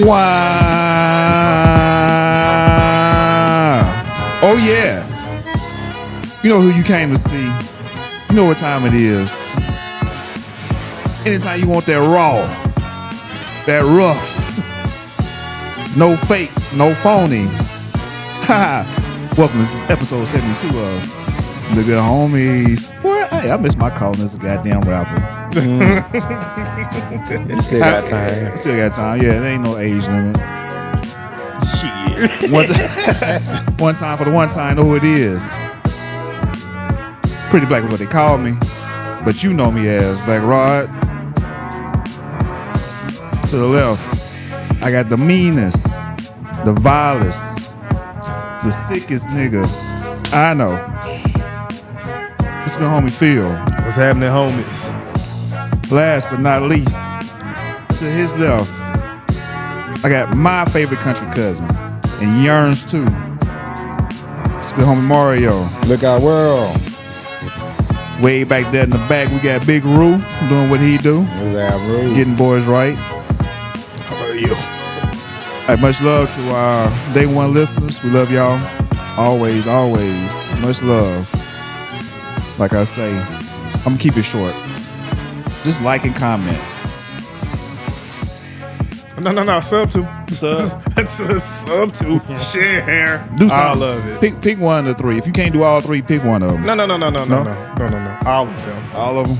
Wow. Oh, yeah. You know who you came to see. You know what time it is. Anytime you want that raw, that rough, no fake, no phony. Welcome to episode 72 of The Good Homies. Boy, hey, I miss my calling as a goddamn rapper. You still got time. Still got time. Yeah, there ain't no age limit. Shit. One time for the one time, know who it is. Pretty Black is what they call me, but you know me as Black Rod. To the left, I got the meanest, the vilest, the sickest nigga I know. It's the homie Phil. What's happening, homies? Last but not least, to his left, I got my favorite country cousin, and yearns too. It's the homie Mario. Look out, world. Way back there in the back, we got Big Roo doing what he do. What's that, bro? Getting boys right. How about you? Hey, much love to our day one listeners. We love y'all. Always, always. Much love. Like I say, I'm gonna keep it short. Just like and comment. No. Sub to. That's a sub to. Share. Do something. I love it. Pick one of the three. If you can't do all three, pick one of them. No. All of them. All of them.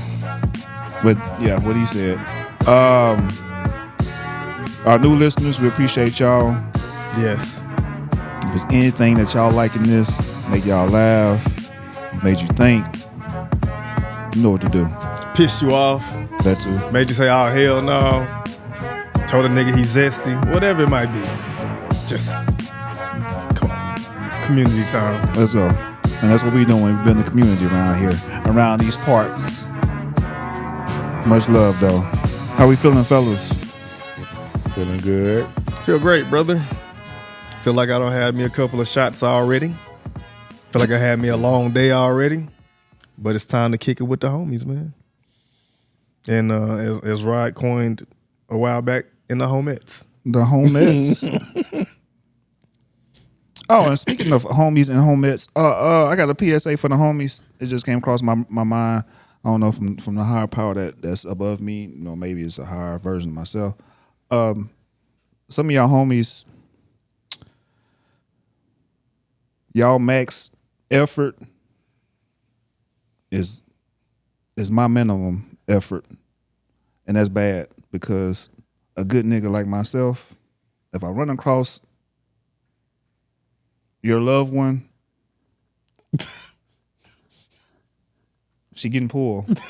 But yeah, what he said. Our new listeners, we appreciate y'all. Yes. If there's anything that y'all like in this, make y'all laugh, made you think, you know what to do. Pissed you off. That too. Made you say, oh, hell no. Told a nigga he's zesty. Whatever it might be. Just, come on. Community time. Let's go. And that's what we doing. We've been the community around here, around these parts. Much love, though. How we feeling, fellas? Feeling good. Feel great, brother. Feel like I done had me a couple of shots already. Feel like I had me a long day already. But it's time to kick it with the homies, man. And as Rod coined a while back, in the homettes. The homettes. Oh, and speaking of homies and homettes, I got a PSA for the homies. It just came across my mind. I don't know, from the higher power that's above me. You know, maybe it's a higher version of myself. Some of y'all homies, y'all max effort is my minimum effort. And that's bad because a good nigga like myself, if I run across your loved one, she getting pulled. That's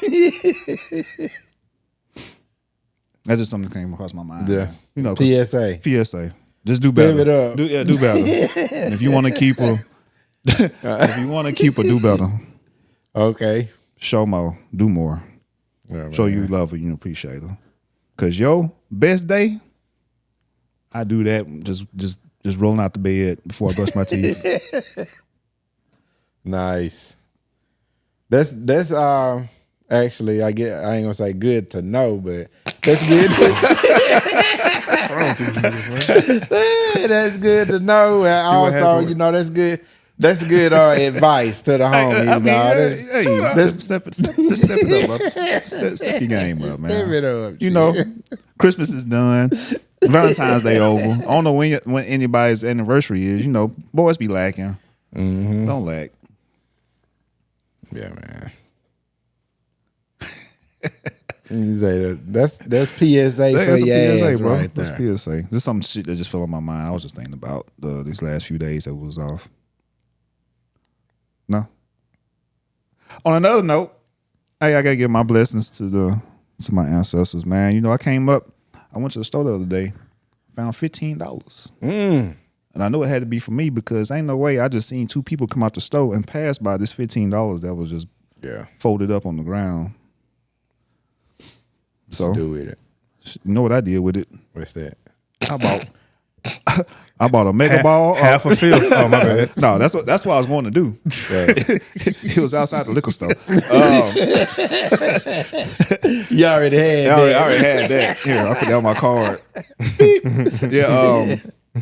just something that came across my mind. Yeah. You know, PSA. PSA. Just do Step better. it up. Do better. And if you want to keep her, do better. Okay. Show more. Do more. Yeah, show you love her, you appreciate her. Cause your best day, I do that just rolling out the bed before I brush my teeth. Nice. That's actually I ain't gonna say good to know, but that's good. What's wrong with these niggas, man? That's good to know. And also, you know, that's good. That's good advice to the homies. Step it up, bro. Step your game up, man. Step it up. You know, Christmas is done. Valentine's Day over. I don't know when anybody's anniversary is. You know, boys be lacking. Mm-hmm. Don't lack. Yeah, man. You say that's PSA for your ass, bro. Right there. That's PSA. There's some shit that just fell on my mind. I was just thinking about these last few days that was off. No. On another note, hey, I gotta give my blessings to my ancestors, man. You know, I went to the store the other day, found $15. And I know it had to be for me because ain't no way I just seen two people come out the store and pass by this $15 that was just folded up on the ground. So do with it. You know what I did with it? What's that? How about I bought a mega ball. Half a fifth. Oh my bad. No, that's what I was going to do. It was outside the liquor store. You already had I already had that. Here, I put that on my card.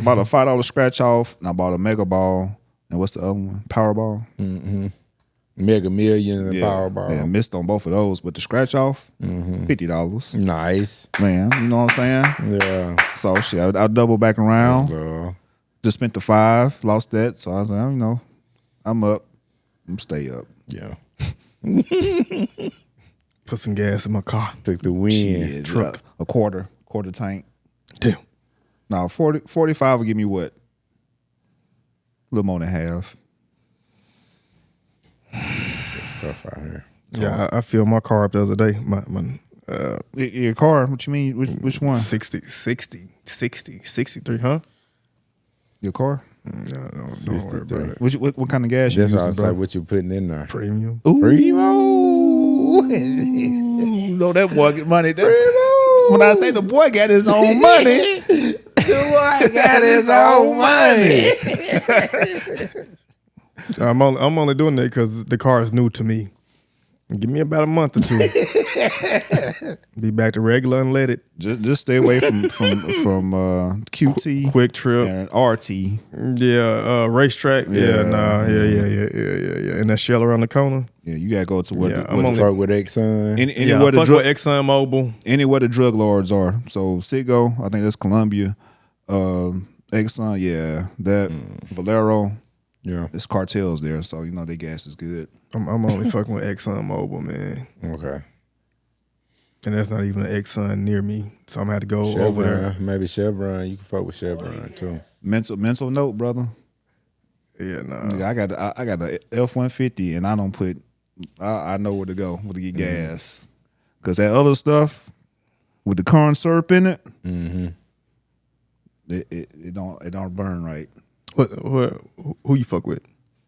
Bought a $5 scratch off, and I bought a mega ball. And what's the other one? Powerball. Mega Millions and Powerball. Yeah, missed on both of those, but the scratch off, $50. Nice. Man, you know what I'm saying? Yeah. So shit, I'll double back around. Just spent the $5, lost that. So I was like, I'm up. I'm stay up. Yeah. Put some gas in my car. Took the win. Shit, truck. A quarter tank. Damn. Now 45 will give me what? A little more than half. It's tough out here. Yeah, I filled my car up the other day. Your car? What you mean? Which one? 63, huh? Your car? No, don't worry about it. What kind of gas you That's using, why I was bro? like, what you putting in there? Premium. Primo. You know that boy get money. When I say the boy got his own money, The boy got his own money. I'm only doing that because the car is new to me. Give me about a month or two. Be back to regular unleaded. just stay away from QT, Quick Trip. and RT. Yeah, racetrack. Yeah, nah. Yeah. And that shell around the corner. Yeah, you gotta go to where Yeah, the, I'm where only- Fuck with Exxon. anywhere the fuck drug with Exxon Mobil. anywhere the drug lords are. So Citgo, I think that's Columbia. Exxon, yeah, that Valero. Yeah. It's cartels there, so their gas is good. I'm only fucking with Exxon Mobil, man. Okay. And that's not even an Exxon near me. So I'm gonna have to go over there. Chevron. Maybe Chevron. You can fuck with Chevron too. Mental note, brother. Yeah, nah. Nigga, I got a F-150, and I don't put. I know where to go to get gas, because that other stuff with the corn syrup in it, it don't burn right. Who you fuck with?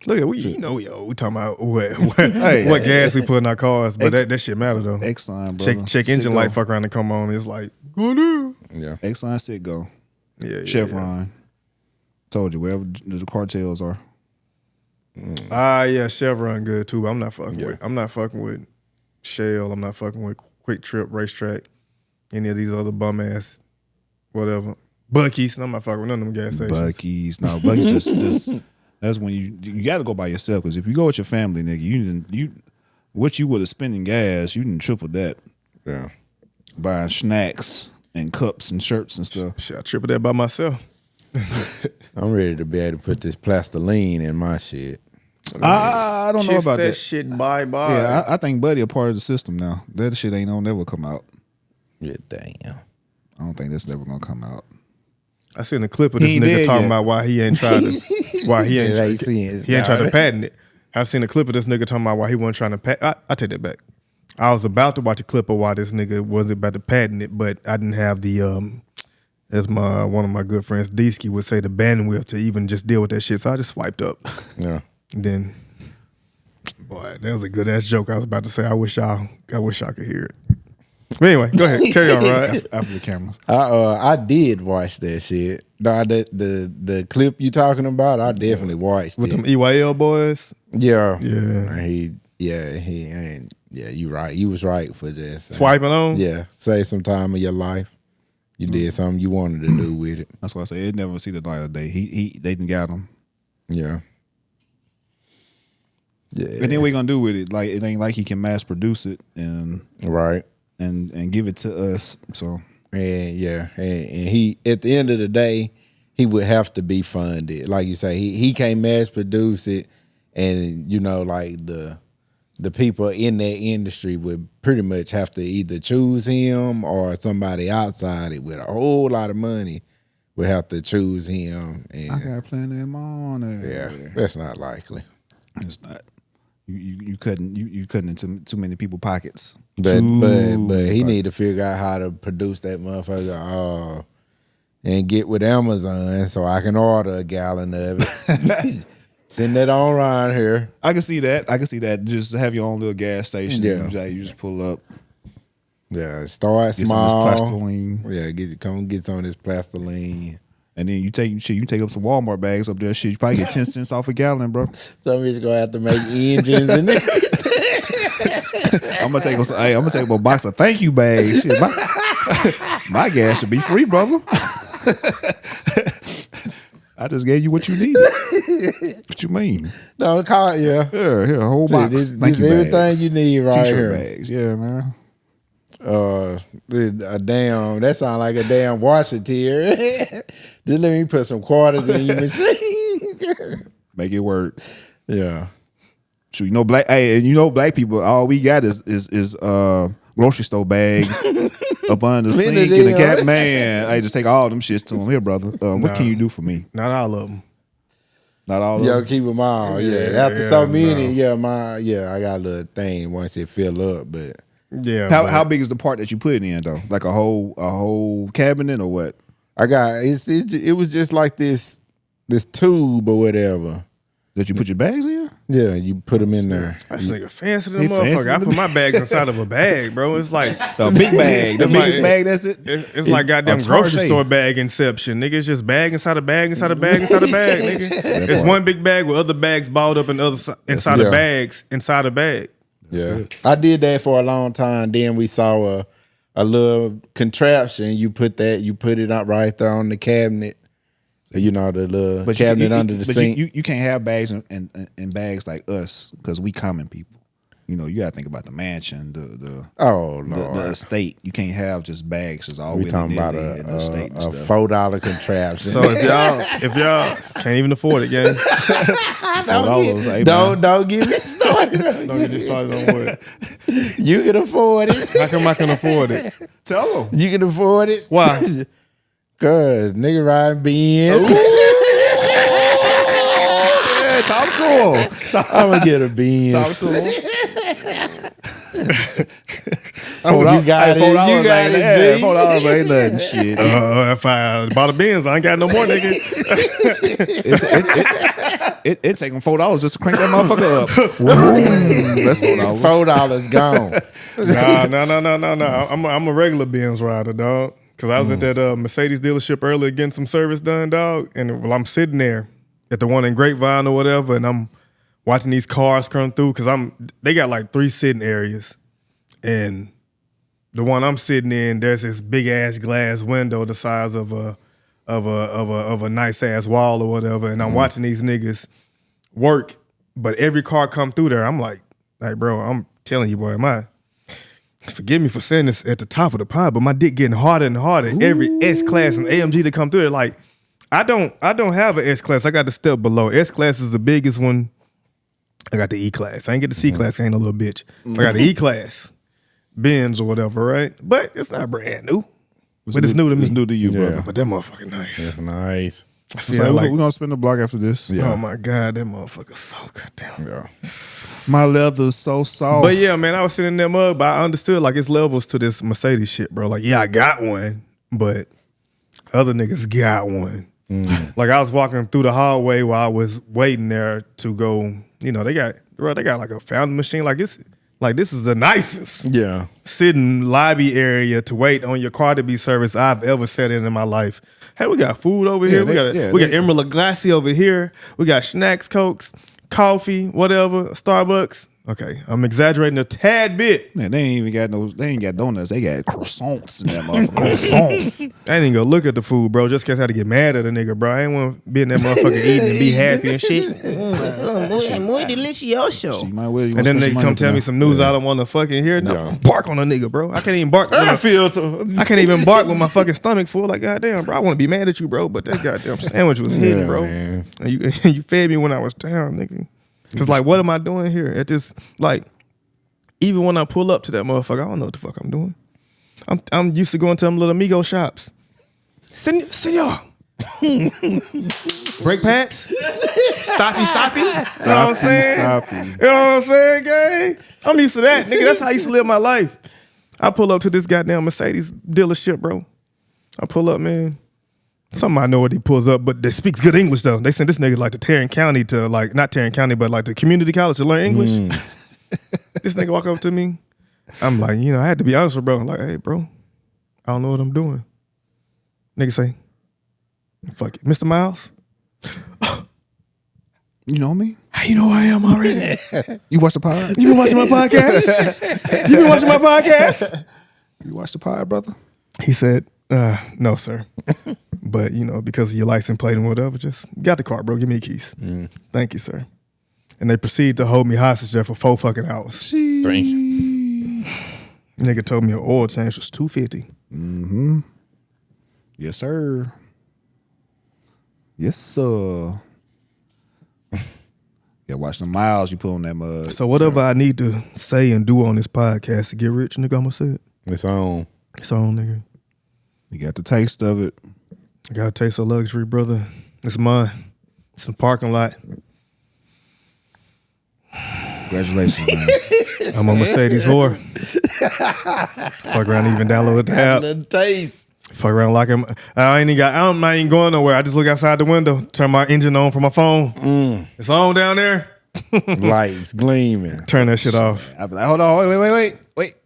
Look at we talking about what gas we put in our cars, but that shit matter though. Exxon, brother. Check engine Citgo. light fuck around and come on. It's like go do. Yeah. Exxon, Citgo, Yeah, Chevron. Told you wherever the cartels are. Yeah, Chevron good too. But I'm not fucking with Shell. I'm not fucking with Quick Trip, Racetrack, any of these other bum ass whatever. Buc-ee's. I'm not fucking with none of them gas stations. Buc-ee's, no, Buc-ee's just that's when you got to go by yourself, because if you go with your family, nigga, you what you would have spent in gas, you didn't triple that. Yeah. Buying snacks and cups and shirts and stuff. Shit, I tripled that by myself. I'm ready to be able to put this plastiline in my shit. I don't know Kiss about that. shit. Bye. Yeah, I think Buddy a part of the system now. That shit ain't gonna never come out. Yeah, damn. I don't think that's never gonna come out. I seen a clip of this He ain't nigga dead talking yet. about why he ain't tried to he ain't tried to patent it. I seen a clip of this nigga talking about why he wasn't trying to patent. I take that back. I was about to watch a clip of why this nigga wasn't about to patent it, but I didn't have the as one of my good friends Deesky would say, the bandwidth to even just deal with that shit. So I just swiped up. Yeah. And then, boy, that was a good ass joke I was about to say. I wish I could hear it. But anyway, go ahead, carry on, right? After the cameras. I did watch that shit. No, the clip you talking about, I definitely watched With it. them EYL boys. Yeah. Yeah. You right. You was right for just Swiping on? Yeah. Save some time of your life. You did something you wanted to do with it. That's why I say it never see the light of day. They didn't got him. Yeah. Yeah. And then what he gonna do with it? Like, it ain't like he can mass produce it and Right. and give it to us. So And he at the end of the day, he would have to be funded. Like you say, he can't mass produce it, and like the people in that industry would pretty much have to either choose him or somebody outside it with a whole lot of money would have to choose him. And I got plenty of money. yeah, that's not likely. It's not. You cutting into too many people's pockets. But he need to figure out how to produce that motherfucker and get with Amazon so I can order a gallon of it. Send that on around here. I can see that. Just have your own little gas station. Yeah. You just pull up. Yeah, start Get small. some of this plastiline. Yeah, come get some of this plastiline. And then you take up some Walmart bags up there. Shit, you probably get 10 cents off a gallon, bro. Somebody's gonna have to make engines and I'm gonna take a box of thank you bags. Shit, my gas should be free, brother. I just gave you what you needed. What you mean? No, call it, yeah. Here, a whole box. This everything bags. You need right T-shirt here. Bags, yeah, man. A damn, that sound like a damn washer tier. Just let me put some quarters in your machine. Make it work. Yeah. So black people, all we got is grocery store bags up under the sink in the cat. Man, I just take all them shits to them. Here, brother. What can you do for me? Not all of them. Not all of them. Yo, keep them all. Yeah. After so many, I got a little thing once it fill up, but yeah. How big is the part that you put it in though? Like a whole cabinet or what? I got it was just like this tube or whatever. That you put your bags in? Yeah, you put them in there. That's nigga fancy than a motherfucker. I put my bags inside of a bag, bro. It's like a big bag. The biggest bag, that's it. It's like goddamn grocery store bag inception. Nigga, it's just bag inside a bag inside a bag inside a bag, nigga. It's one big bag with other bags balled up in inside of bags inside a bag. Yeah. I did that for a long time. Then we saw a little contraption. You put it up right there on the cabinet. The little cabinet under the sink. You can't have bags and bags like us because we common people. You gotta think about the mansion, the estate. You can't have just bags just all we talking about in the estate. A $4 contraption. So if y'all can't even afford it, gang. Don't get me started. Don't get you started on what? You can afford it. How come I can afford it? Tell them. You can afford it. Why? Cause nigga riding Benz. Yeah, talk to him. I'm gonna get a Benz. Talk to him. You got it. $4 ain't nothing. Shit. If I bought a Benz, I ain't got no more, nigga. It take them $4 just to crank that motherfucker up. That's $4. $4 gone. No. I'm a regular Benz rider, dog. Cause I was at that Mercedes dealership earlier getting some service done, dog. And I'm sitting there at the one in Grapevine or whatever, and I'm watching these cars come through. Cause they got like 3 sitting areas, and the one I'm sitting in, there's this big ass glass window the size of a nice ass wall or whatever. And I'm watching these niggas work, but every car come through there, I'm like, bro, I'm telling you, boy, forgive me for saying this at the top of the pod, but my dick getting harder and harder. Ooh. Every S-Class and AMG that come through there, like, I don't have an S-Class. I got the step below. S-Class is the biggest one. I got the E-Class. I ain't get the C-Class. I ain't a little bitch. I got the E-Class, Benz or whatever, right? But it's not brand new. But it's new to me. It's new to you, brother. But that motherfucker nice. That's nice. I feel like we're gonna spin the block after this. Yeah. Oh my God, that motherfucker so goddamn. Yeah. My leather's so soft. But yeah, man, I was sitting in that mug, but I understood like it's levels to this Mercedes shit, bro. Like, yeah, I got one, but other niggas got one. Like I was walking through the hallway while I was waiting there to go, they got like a fountain machine. Like this is the nicest sitting lobby area to wait on your car to be serviced I've ever sat in my life. Hey, we got food over here. We got Emerald Lagasse over here. We got snacks, Cokes, coffee, whatever, Starbucks. Okay, I'm exaggerating a tad bit. Man, they ain't got donuts. They got croissants in that motherfucker. Croissants. I ain't even gonna look at the food, bro, just in case I had to get mad at a nigga, bro. I ain't want to be in that motherfucker eating and be happy and shit. Muy delicioso. And then they come tell me some news I don't want to fucking hear. No, bark on a nigga, bro. I can't even bark. I can't even bark with my fucking stomach full. Like, goddamn, bro, I want to be mad at you, bro, but that goddamn sandwich was hidden, bro. Man. And you fed me when I was down, nigga. Cause like, what am I doing here? It just like, even when I pull up to that motherfucker, I don't know what the fuck I'm doing. I'm used to going to them little amigo shops. Senor. Brake pads. Stoppy. You know what I'm saying? You know what I'm saying, gang? I'm used to that, nigga. That's how I used to live my life. I pull up to this goddamn Mercedes dealership, bro. I pull up, man. Somebody know what he pulls up, but they speaks good English though. They sent this nigga like to Tarrant County to like, not Tarrant County, but like to community college to learn English. This nigga walk up to me. I'm like, I had to be honest with bro. I'm like, hey bro, I don't know what I'm doing. Nigga say, Fuck it. Mr. Miles? You know me? How you know I am already? You watch the pod? You been watching my podcast? You been watching my podcast? You watch the pod, brother? He said, no, sir. But, because of your license plate and whatever, just got the car, bro. Give me the keys. Thank you, sir. And they proceeded to hold me hostage there for 4 fucking hours. 3. Nigga told me an oil change was $250. Mm-hmm. Yes, sir. Yes, sir. Yeah, watch the miles you put on that mud. So whatever I need to say and do on this podcast to get rich, nigga, I'ma say it. It's on. It's on, nigga. You got the taste of it. I got a taste of luxury, brother. It's mine. It's in the parking lot. Congratulations, man. I'm a Mercedes whore. Fuck around and even download the app. The taste. Fuck around like I'm not even going nowhere. I just look outside the window, turn my engine on from my phone. It's on down there. Lights gleaming. Turn that shit off. I'd be like, hold on, wait.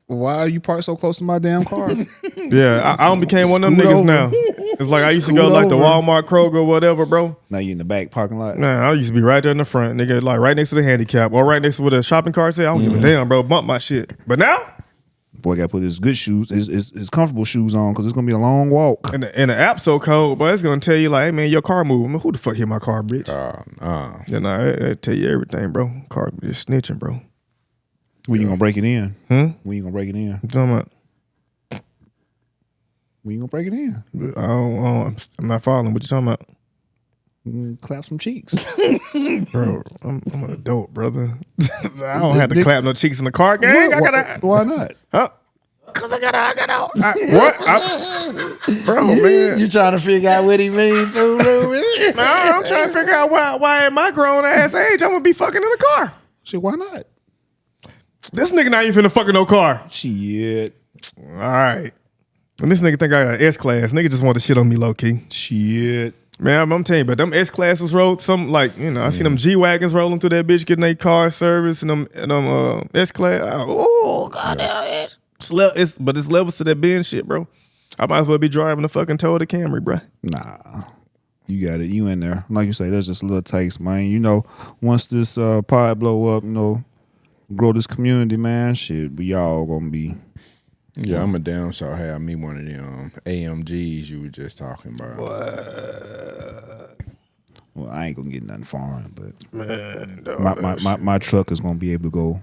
Why are you parked so close to my damn car? Yeah, I don't became one of them Scoot niggas over. now. It's like I used to Scoot go like the over. Walmart, Kroger, whatever, bro. Now you in the back parking lot. Nah, I used to be right there in the front, nigga, like right next to the handicap or right next to where the shopping cart say. I don't give a damn, bro. Bump my shit. But now, Boy, got to put his good shoes, his comfortable shoes on because it's gonna be a long walk. and the app so cold, boy, it's gonna tell you like, hey man, your car moving. Who the fuck hit my car, bitch? It tell you everything, bro. Car just snitching, bro. When you gonna break it in? When you gonna break it in? I'm talking about. When you gonna break it in? I'm not following. What you talking about? Clap some cheeks. Bro, I'm an adult, brother. I don't have to clap no cheeks in the car, gang. Why not? Huh? Cause I gotta. What? Bro, man. You trying to figure out what he means too, man? No, I'm trying to figure out why at my grown ass age I'm gonna be fucking in the car. Shit, why not? This nigga not even finna fuck in no car. Shit. All right. When this nigga think I got an S-Class, nigga just want to shit on me low-key. Shit. Man, I'm telling you, but them S-Classes rode some, like, I see them G-Wagons rolling through that bitch, getting their car service, and them S-Class. Oh, goddamn. But it's levels to that Benz shit, bro. I might as well be driving the fucking Toyota Camry, bro. Nah. You got it. You in there. Like you say, there's just a little taste, man. Once this pod blow up, grow this community, man, shit, we all gonna be. Yeah, I'm a damn sure have me one of them AMGs you were just talking about. Well, I ain't gonna get nothing foreign, but Man, my truck is gonna be able to go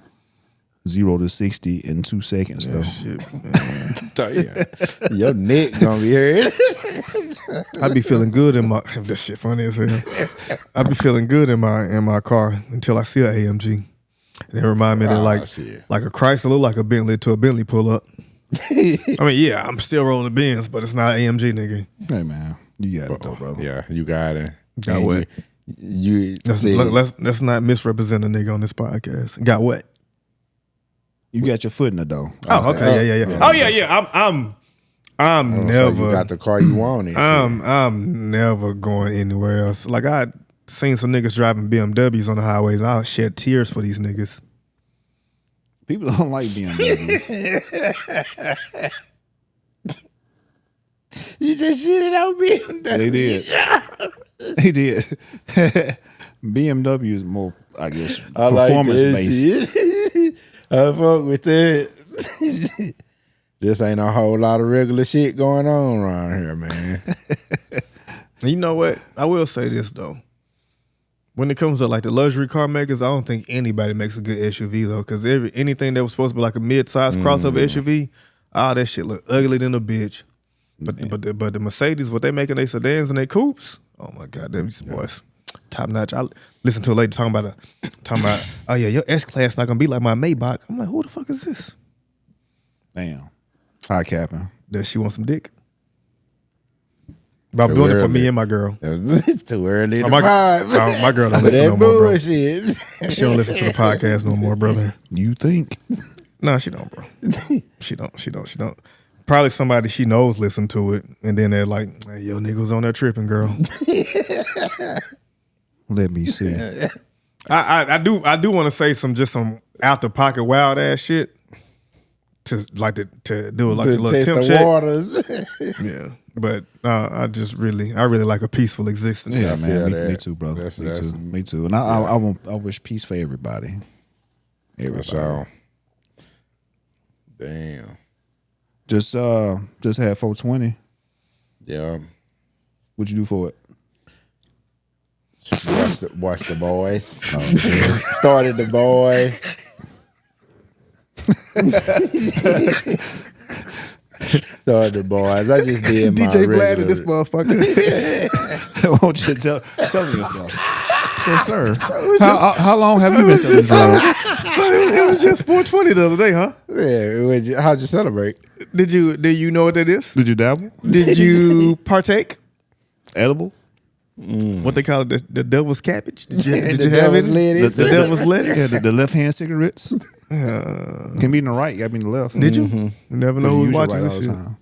0 to 60 in 2 seconds, though. Shit, man. Tell you, your neck gonna be hurt. I be feeling good in my. This shit funny as hell. I be feeling good in my car until I see an AMG. And it remind me that like a Chrysler look like a Bentley to a Bentley pull up. I mean, yeah, I'm still rolling the Benz, but it's not AMG, nigga. Hey, man, you got it, though, brother. Yeah, you got it. Got what? Let's not misrepresent a nigga on this podcast. Got what? You got your foot in the door. Oh, okay, yeah. Oh, yeah. I'm never. So you got the car you wanted. I'm never going anywhere else. Like I seen some niggas driving BMWs on the highways. I'll shed tears for these niggas. People don't like BMWs. You just shitted on BMW. They did. They did. BMW is more, I guess, I like performance that based. shit. I fuck with that. Just ain't a whole lot of regular shit going on around here, man. You know what? I will say this though. When it comes to like the luxury car makers, I don't think anybody makes a good SUV though, because anything that was supposed to be like a mid-size crossover SUV, all that shit look ugly than a bitch. But the Mercedes, what they making they sedans and they coupes, oh my god, them boys, top notch. I listened to a lady talking about oh yeah, your S-Class not gonna be like my Maybach. I'm like, who the fuck is this? Damn, high capping. Does she want some dick? But I'm doing it for me and my girl. It's too early to my girl don't listen no more, bro. Bullshit. She don't listen to the podcast no more, brother. You think? No, she don't, bro. She don't. Probably somebody she knows listen to it, and then they're like, hey, "Yo, nigga was on that tripping, girl." Let me see. I do want to say some out the pocket wild ass shit to do like to a little test temp the check. waters. Yeah, but I really like a peaceful existence. Yeah, man. feel Me that. too, brother. That's- Me too. And I wish peace for everybody. Everybody. So, damn. Just had 420. Yeah. What'd you do for it? Watch the boys. Started the boys. Started the boys. I just did my DJ Vlad regular. in this motherfucker. Won't you tell me yourself? So, sir, how long have you been selling drugs? So it was just 420 the other day, huh? Yeah. How'd you celebrate? Did you know what that is? Did you dabble? Did you partake? Edible? What they call it, the devil's cabbage? Did you The have devil's it? lettuce. The devil's lettuce? Yeah, the left hand cigarettes. Can be in the right, you got to be in the left. Did you? You never know But you who's use your watching right this all the shit. time. All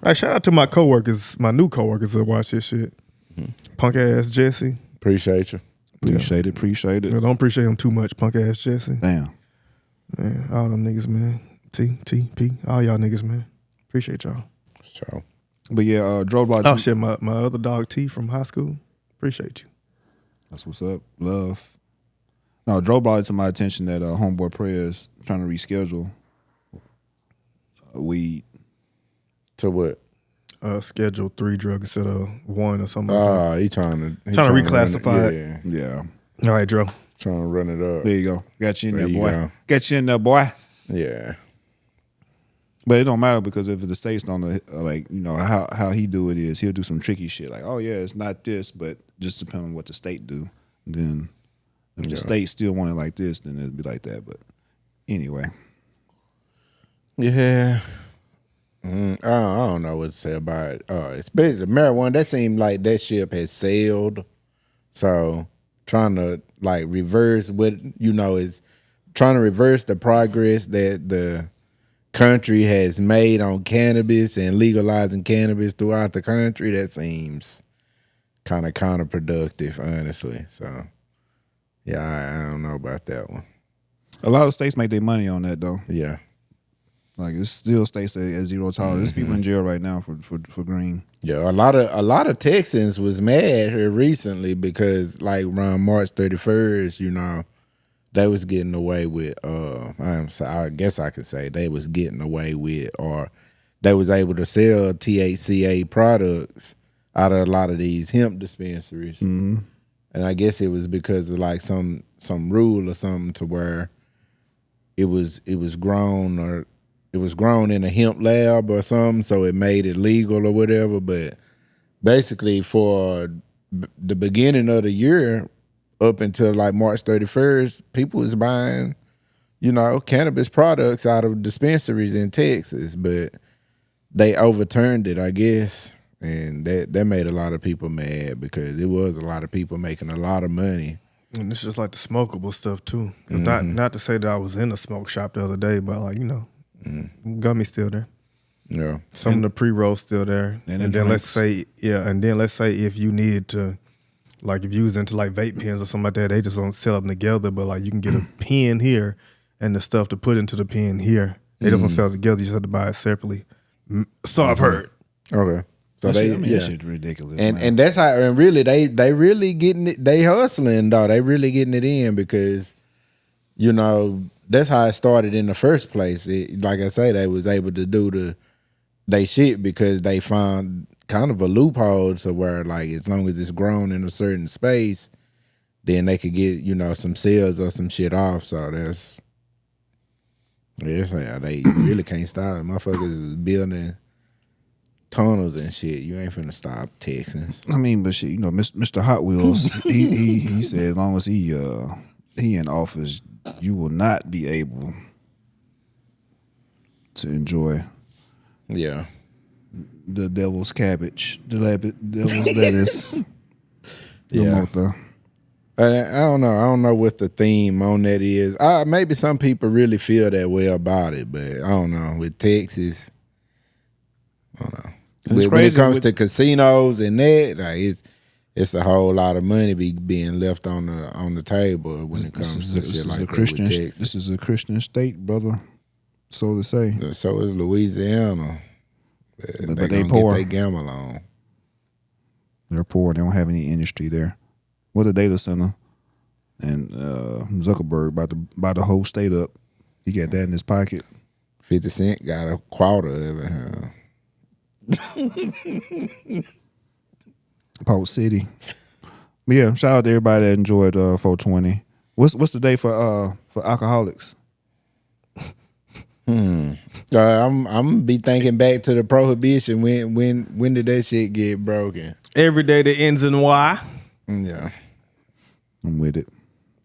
right, shout out to my coworkers, my new coworkers that watch this shit. Punk ass Jesse. Appreciate you. Appreciate it. I don't appreciate him too much, punk ass Jesse. Damn. Man, all them niggas, man. T, P, all y'all niggas, man. Appreciate y'all. So, But yeah, drove by. Oh shit, my other dog T from high school. Appreciate you. That's what's up. Love. No, Joe brought it to my attention that Homeboy Prayers trying to reschedule weed. to what? Schedule 3 drugs instead of 1 or something. Like He trying to Trying to run reclassify it. it. Yeah. Yeah. that. All right, Dro. Trying to run it up. There you go. Got you in there, There you boy. go. Got you in there, boy. Yeah. But it don't matter because if the states don't like, you know, how he do it is he'll do some tricky shit like, oh yeah, it's not this, but just depending on what the state do. Then if the state still want it like this, then it'll be like that. But anyway. Yeah. I don't know what to say about it. Especially marijuana, that seemed like that ship has sailed. So trying to like reverse what, you know, is trying to reverse the progress that the country has made on cannabis and legalizing cannabis throughout the country, that seems kind of counterproductive, honestly. So, yeah, I don't know about that one. A lot of states make their money on that though. Yeah. Like it's still states that at zero tolerance. There's people in jail right now for green. Yeah, a lot of Texans was mad here recently because like around March 31st, you know, they was getting away with I guess I could say they was getting away with, or they was able to sell THCA products out of a lot of these hemp dispensaries. Mm-hmm. And I guess it was because of like some rule or something to where it was grown in a hemp lab or something, so it made it legal or whatever. But basically for the beginning of the year up until like March 31st, people was buying, you know, cannabis products out of dispensaries in Texas, but they overturned it, I guess. And that made a lot of people mad because it was a lot of people making a lot of money. And it's just like the smokable stuff too. Not to say that I was in a smoke shop the other day, but like, you know, gummy still there. Yeah. Some of the pre-rolls still there. And And the then drinks. let's say if you needed to, like if you was into like vape pens or something like that, they just don't sell them together, but like you can get a pen here and the stuff to put into the pen here. They don't sell it together, you just have to buy it separately. So I've heard. Okay. So That shit's ridiculous. man. And that's how, and really they really getting it, they hustling though. They really getting it in because, you know, that's how it started in the first place. Like I say, they was able to do they shit because they found kind of a loophole to where like as long as it's grown in a certain space, then they could get, you know, some sales or some shit off. So that's how they really can't stop it. Motherfuckers was building tunnels and shit. You ain't finna stop Texans. I mean, but shit, you know, Mr. Hot Wheels, he said as long as he in office, you will not be able to enjoy Yeah. the devil's cabbage, the devil's lettuce. Yeah. I don't know. I don't know what the theme on that is. Maybe some people really feel that way about it, but I don't know. With Texas, I don't know. When it crazy comes with- to casinos and that, like it's a whole lot of money being left on the table when it comes to shit like that with Texas. This is a Christian state, brother. So to say. So is Louisiana. But they poor. Get their gamble on. They're poor. They don't have any industry there. What a data center. And Zuckerberg about the whole state up. He got that in his pocket. 50 Cent got a quarter of it. Huh? Port City. But yeah, shout out to everybody that enjoyed 420. What's the day for alcoholics? I'm gonna be thinking back to the prohibition. When did that shit get broken? Every day that ends in Y. Yeah, I'm with it.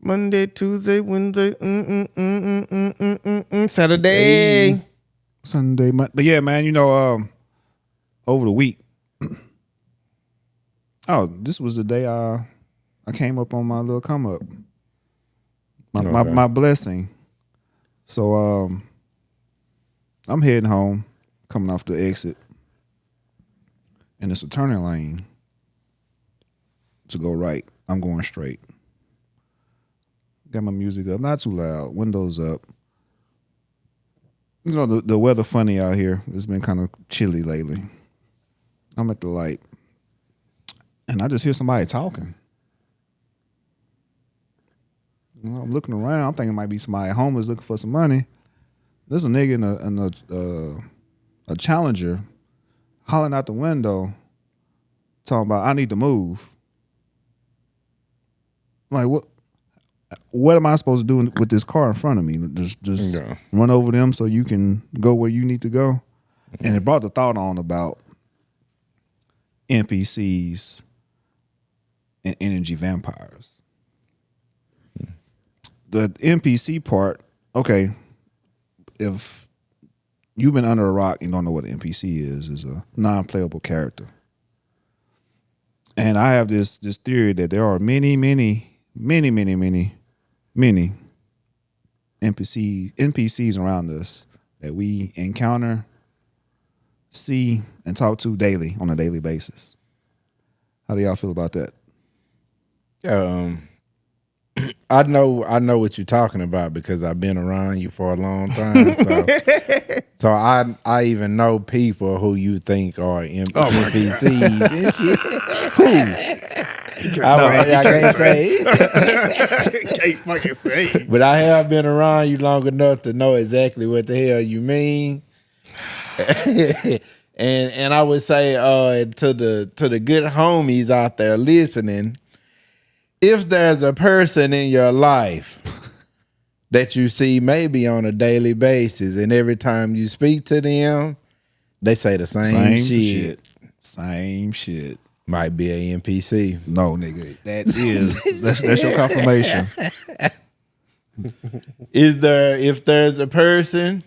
Monday, Tuesday, Wednesday, Saturday, Sunday, Monday. But yeah, man, over the week. Oh, this was the day I came up on my little come up. My blessing. So I'm heading home, coming off the exit. And it's a turning lane to go right. I'm going straight. Got my music up, not too loud, windows up. The weather funny out here. It's been kind of chilly lately. I'm at the light. And I just hear somebody talking. I'm looking around. I'm thinking it might be somebody homeless looking for some money. There's a nigga in a Challenger hollering out the window talking about, I need to move. I'm like, what am I supposed to do with this car in front of me? Just run over them so you can go where you need to go? And it brought the thought on about NPCs and energy vampires. The NPC part, okay, if you've been under a rock and don't know what an NPC is a non-playable character. And I have this theory that there are many NPCs around us that we encounter, see, and talk to daily on a daily basis. How do y'all feel about that? I know what you're talking about because I've been around you for a long time. So I even know people who you think are NPCs and shit. I can't say. Can't fucking say. But I have been around you long enough to know exactly what the hell you mean. and I would say to the good homies out there listening, if there's a person in your life that you see maybe on a daily basis and every time you speak to them, they say the same shit. Same shit. Might be a NPC. No, nigga. That's your confirmation. If there's a person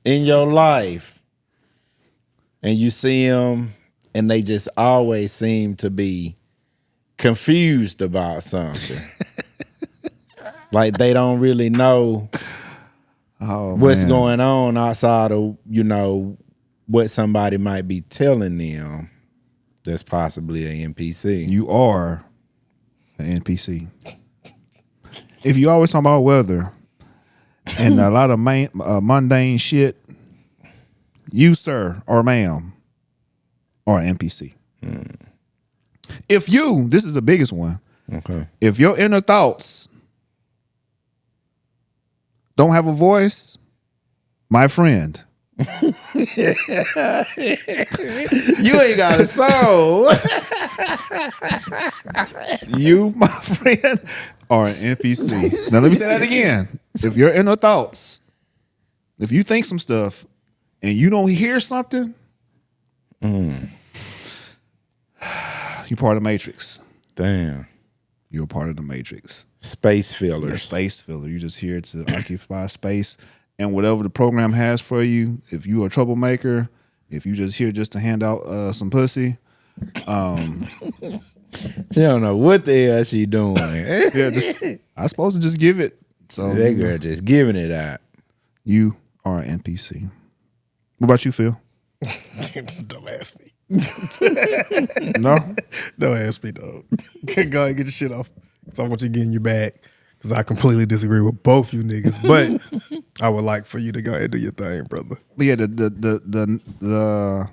in your life and you see them and they just always seem to be confused about something. Like they don't really know what's going on outside of, what somebody might be telling them. That's possibly an NPC. You are an NPC. If you always talk about weather and a lot of mundane shit, you, sir, or ma'am, are an NPC. If you, this is the biggest one. Okay. If your inner thoughts don't have a voice, my friend, you ain't got a soul. you, my friend, are an NPC. Now let me say that again. If your inner thoughts, if you think some stuff and you don't hear something, you're part of the Matrix. Damn. You're a part of the Matrix. Space fillers. You're a space filler. You're just here to occupy space. And whatever the program has for you, if you're a troublemaker, if you just here just to hand out some pussy, she don't know what the hell she doing. I'm supposed to just give it. So that girl just giving it out. You are an NPC. What about you, Phil? Don't ask me. No? Don't ask me, dog. Go ahead and get your shit off. So I want you to get in your bag. Because I completely disagree with both you niggas. But I would like for you to go ahead and do your thing, brother. But yeah, the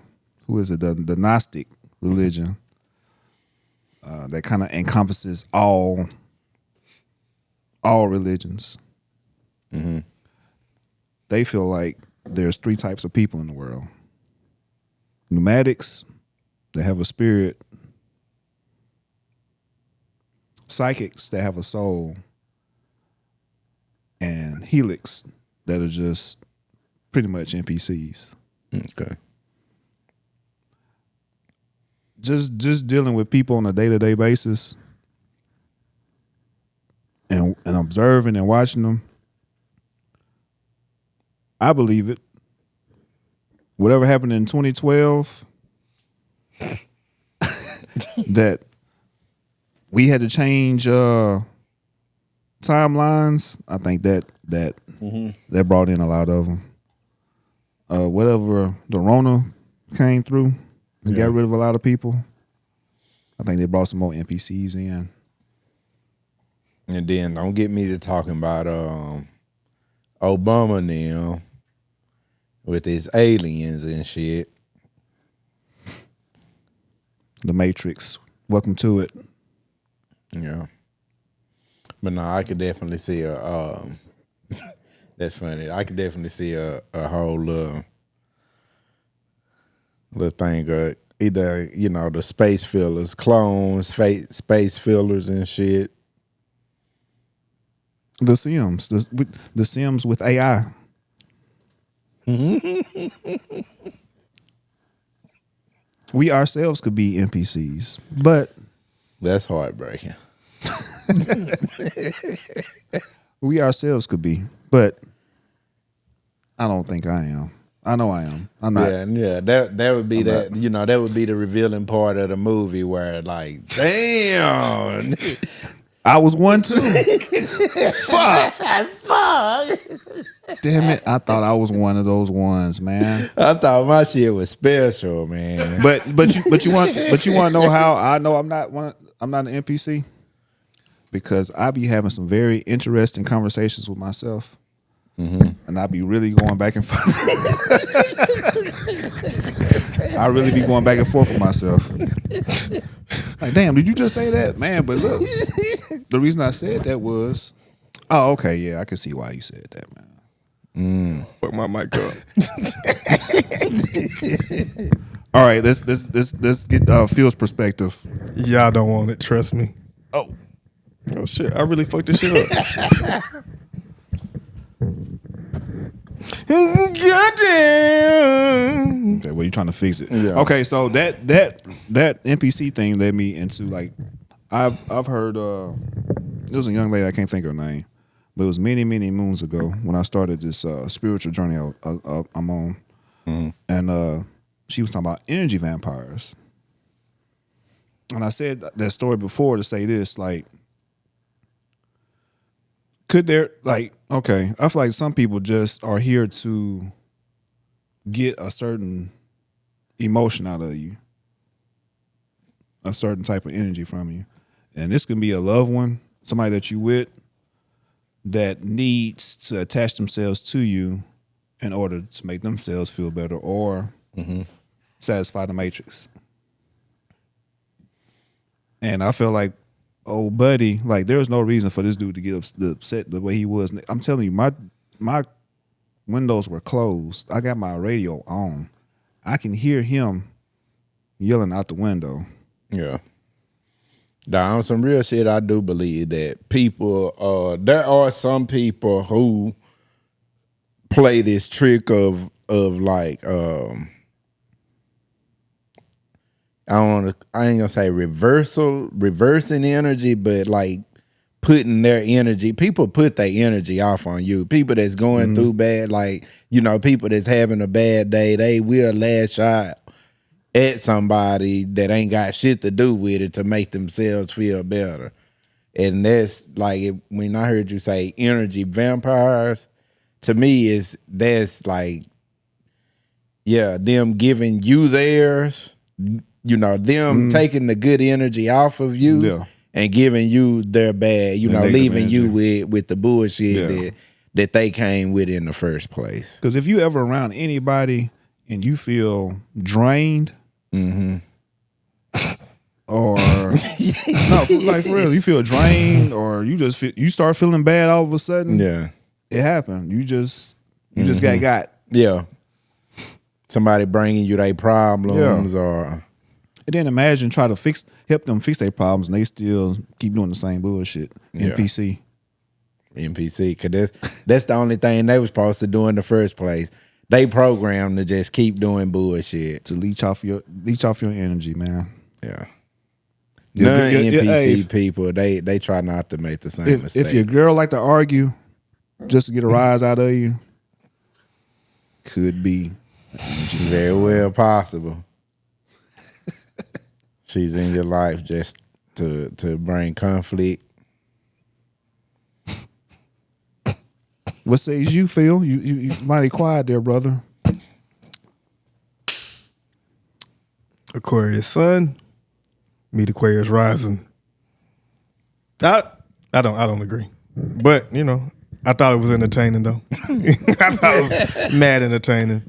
who is it? The Gnostic religion that kind of encompasses all religions. Mm-hmm. They feel like there's 3 types of people in the world: pneumatics, that have a spirit; psychics, that have a soul; and helix, that are just pretty much NPCs. Okay. Just dealing with people on a day-to-day basis and observing and watching them, I believe it. Whatever happened in 2012, that we had to change timelines, I think that brought in a lot of them. Whatever the Rona came through and got rid of a lot of people, I think they brought some more NPCs in. And then don't get me to talking about Obama now with his aliens and shit. The Matrix. Welcome to it. Yeah. But no, I could definitely see that's funny. I could definitely see a whole little thing of either, the space fillers, clones, space fillers and shit. The Sims. The Sims with AI. We ourselves could be NPCs, but That's heartbreaking. we ourselves could be, but I don't think I am. I know I am. I'm not. Yeah. That would be that would be the revealing part of the movie where like, damn, I was one too. fuck. Damn it! I thought I was one of those ones, man. I thought my shit was special, man. But you want to know how I know I'm not an NPC? Because I be having some very interesting conversations with myself. Mm-hmm. And I be really going back and forth. I really be going back and forth with myself. Like, damn, did you just say that? Man, but look, the reason I said that was, oh, okay, yeah, I can see why you said that, man. Fuck my mic up. All right, let's get Phil's perspective. Y'all don't want it, trust me. Oh shit, I really fucked this shit up. Goddamn. Okay, well, you trying to fix it? Yeah. Okay, so that NPC thing led me into like, I've heard. There was a young lady, I can't think of her name, but it was many moons ago when I started this spiritual journey I'm on, and she was talking about energy vampires, and I said that story before to say this, like, could there, like, okay, I feel like some people just are here to get a certain emotion out of you, a certain type of energy from you. And this can be a loved one, somebody that you with, that needs to attach themselves to you in order to make themselves feel better or satisfy the matrix. And I feel like, oh, buddy, like, there was no reason for this dude to get upset the way he was. I'm telling you, my windows were closed. I got my radio on. I can hear him yelling out the window. Yeah. Now, on some real shit, I do believe that people, there are some people who play this trick of like, I ain't gonna say reversing energy, but like putting their energy, people put their energy off on you. People that's going through bad, like, people that's having a bad day, they will lash out at somebody that ain't got shit to do with it to make themselves feel better. And that's like, when I heard you say energy vampires, to me that's like, yeah, them giving you theirs, them taking the good energy off of you and giving you their bad, leaving you with the bullshit that they came with in the first place. Because if you ever around anybody and you feel drained, or no, like for real, you feel drained, or you start feeling bad all of a sudden. Yeah, it happened. You just got. Yeah, somebody bringing you their problems, or and then imagine try to help them fix their problems, and they still keep doing the same bullshit. NPC, because that's the only thing they was supposed to do in the first place. They programmed to just keep doing bullshit to leech off your energy, man. Yeah. Non-NPC people, they try not to make the same mistakes. If your girl like to argue just to get a rise out of you, could be very well possible. She's in your life just to bring conflict. What says you, Phil? You mighty quiet there, brother. Aquarius sun, meet Aquarius rising. I don't agree, but I thought it was entertaining though. I thought it was mad entertaining.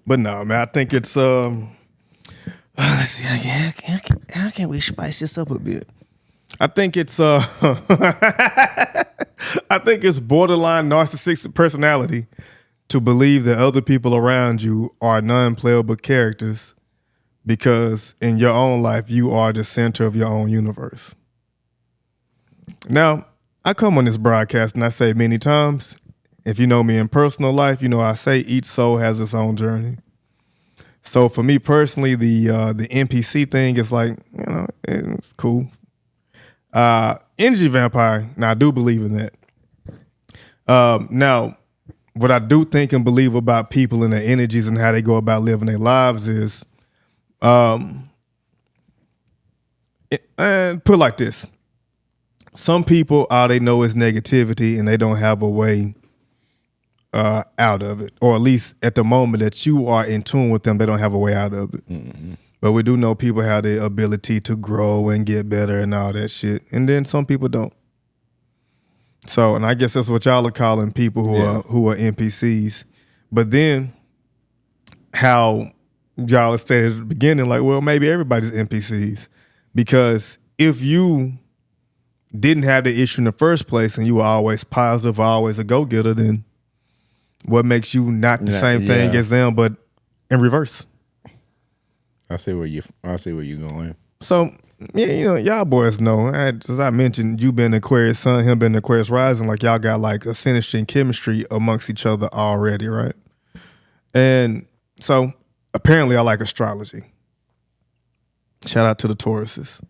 But no, man, I think it's let's see, how can we spice this up a bit? I think it's I think it's borderline narcissistic personality to believe that other people around you are non-playable characters because in your own life you are the center of your own universe. Now, I come on this broadcast and I say many times, if you know me in personal life, I say each soul has its own journey. So for me personally, the NPC thing is like, it's cool. Energy vampire, now I do believe in that. Now, what I do think and believe about people and their energies and how they go about living their lives is, put it like this. Some people, all they know is negativity and they don't have a way out of it. Or at least at the moment that you are in tune with them, they don't have a way out of it. Mm-hmm. But we do know people have the ability to grow and get better and all that shit. And then some people don't. So, and I guess that's what y'all are calling people who are NPCs. But then how y'all stated at the beginning, like, well, maybe everybody's NPCs. Because if you didn't have the issue in the first place and you were always positive, always a go-getter, then what makes you not the same thing as them, but in reverse? I see where you're going. So, y'all boys know, as I mentioned, you been Aquarius sun, him been Aquarius rising, like y'all got like a synergy chemistry amongst each other already, right? And so apparently I like astrology. Shout out to the Tauruses.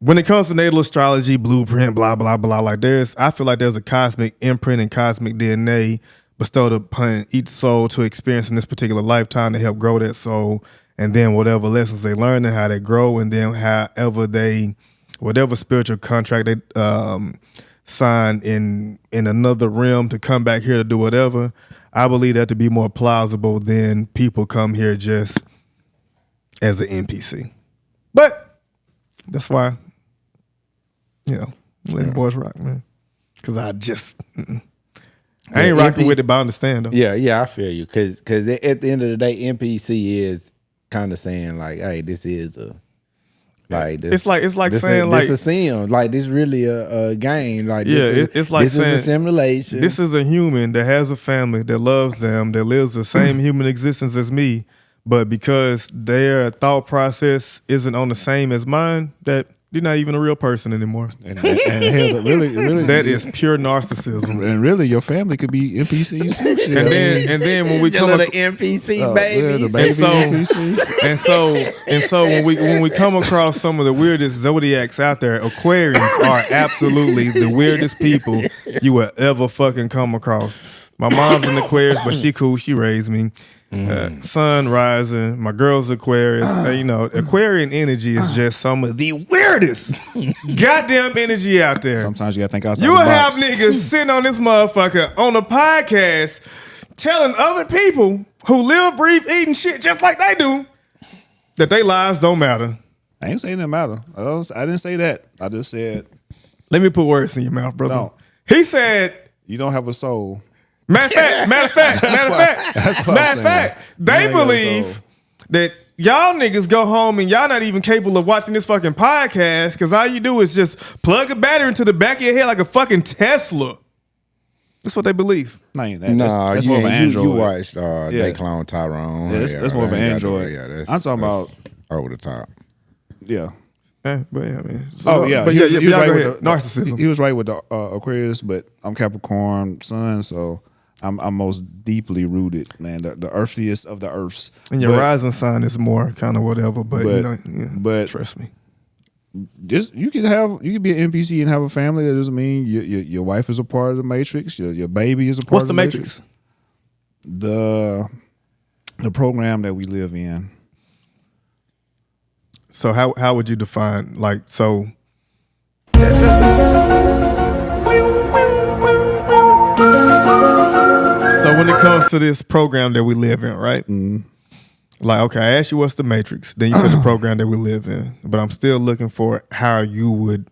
When it comes to natal astrology, blueprint, blah, blah, blah, like I feel like there's a cosmic imprint and cosmic DNA bestowed upon each soul to experience in this particular lifetime to help grow that soul, and then whatever lessons they learn and how they grow, and then whatever spiritual contract they sign in another realm to come back here to do whatever. I believe that to be more plausible than people come here just as an NPC. But that's why, let the boys rock, man. Because I ain't rocking with it, but I understand though. Yeah, I feel you. Because at the end of the day, NPC is kind of saying like, hey, this is a this. It's like saying this a sim. Like this really a game. Like it's like this saying, is a simulation. This is a human that has a family that loves them, that lives the same human existence as me, but because their thought process isn't on the same as mine, that you're not even a real person anymore. And hell, really, that is pure narcissism. And really, your family could be NPCs. And then when we come up NPC baby, and so when we come across some of the weirdest zodiacs out there, Aquarians are absolutely the weirdest people you will ever fucking come across. My mom's an Aquarius, but she cool. She raised me. Sun rising, my girl's Aquarius. Aquarian energy is just some of the weirdest goddamn energy out there. Sometimes you gotta think outside you the will box. have niggas sitting on this motherfucker on a podcast telling other people who live, breathe, eat, and shit just like they do that their lives don't matter. I ain't saying that matter. I didn't say that. I just said. Let me put words in your mouth, brother. No. He said, you don't have a soul. Matter of fact, they believe that y'all niggas go home and y'all not even capable of watching this fucking podcast because all you do is just plug a battery into the back of your head like a fucking Tesla. That's what they believe. No, that's more of an Android. You watched They Clone Tyrone. Yeah, that's more of an Android. I'm talking about over the top. Yeah. But yeah, I mean. So, he was right with the narcissism. He was right with the Aquarius, but I'm Capricorn sun, so I'm most deeply rooted, man. The earthiest of the earths. And your rising sign is more kind of whatever, but trust me. Just you could be an NPC and have a family. That doesn't mean your wife is a part of the Matrix. Your baby is a part of the Matrix. What's the Matrix? The program that we live in. So how would you define so? So when it comes to this program that we live in, right? Mm-hmm. Like, okay, I asked you what's the Matrix. Then you said the program that we live in. But I'm still looking for how you would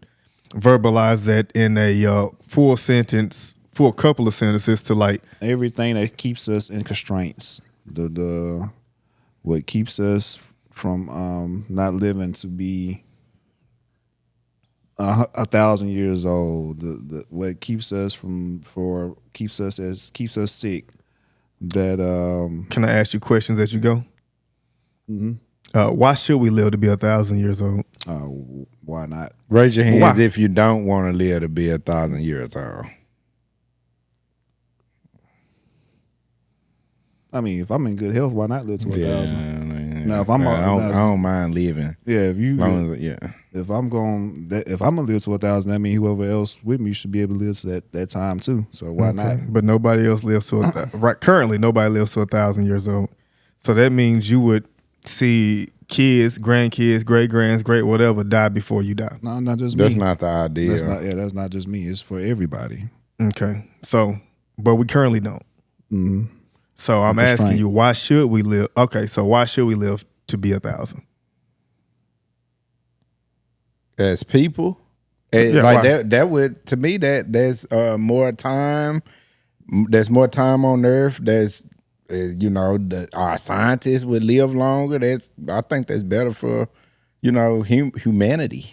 verbalize that in a full sentence, full couple of sentences to like everything that keeps us in constraints. The what keeps us from not living to be 1,000 years old. The what keeps us keeps us sick. That can I ask you questions as you go? Mm-hmm. Why should we live to be 1,000 years old? Why not? Raise your hands if you don't want to live to be 1,000 years old. I mean, if I'm in good health, why not live to 1,000? Now, if I don't mind living. Yeah, if I'm gonna live to 1,000, that means whoever else with me should be able to live to that time too. So why not? But nobody else lives to currently nobody lives to 1,000 years old. So that means you would see kids, grandkids, great-grands, great whatever die before you die. No, not just me. That's not the idea. That's not just me. It's for everybody. Okay. So, but we currently don't. Mm-hmm. So I'm asking you, why should we live? Okay, so why should we live to be 1,000? As people? That would, to me, there's more time. There's more time on Earth. There's our scientists would live longer. I think that's better for, humanity.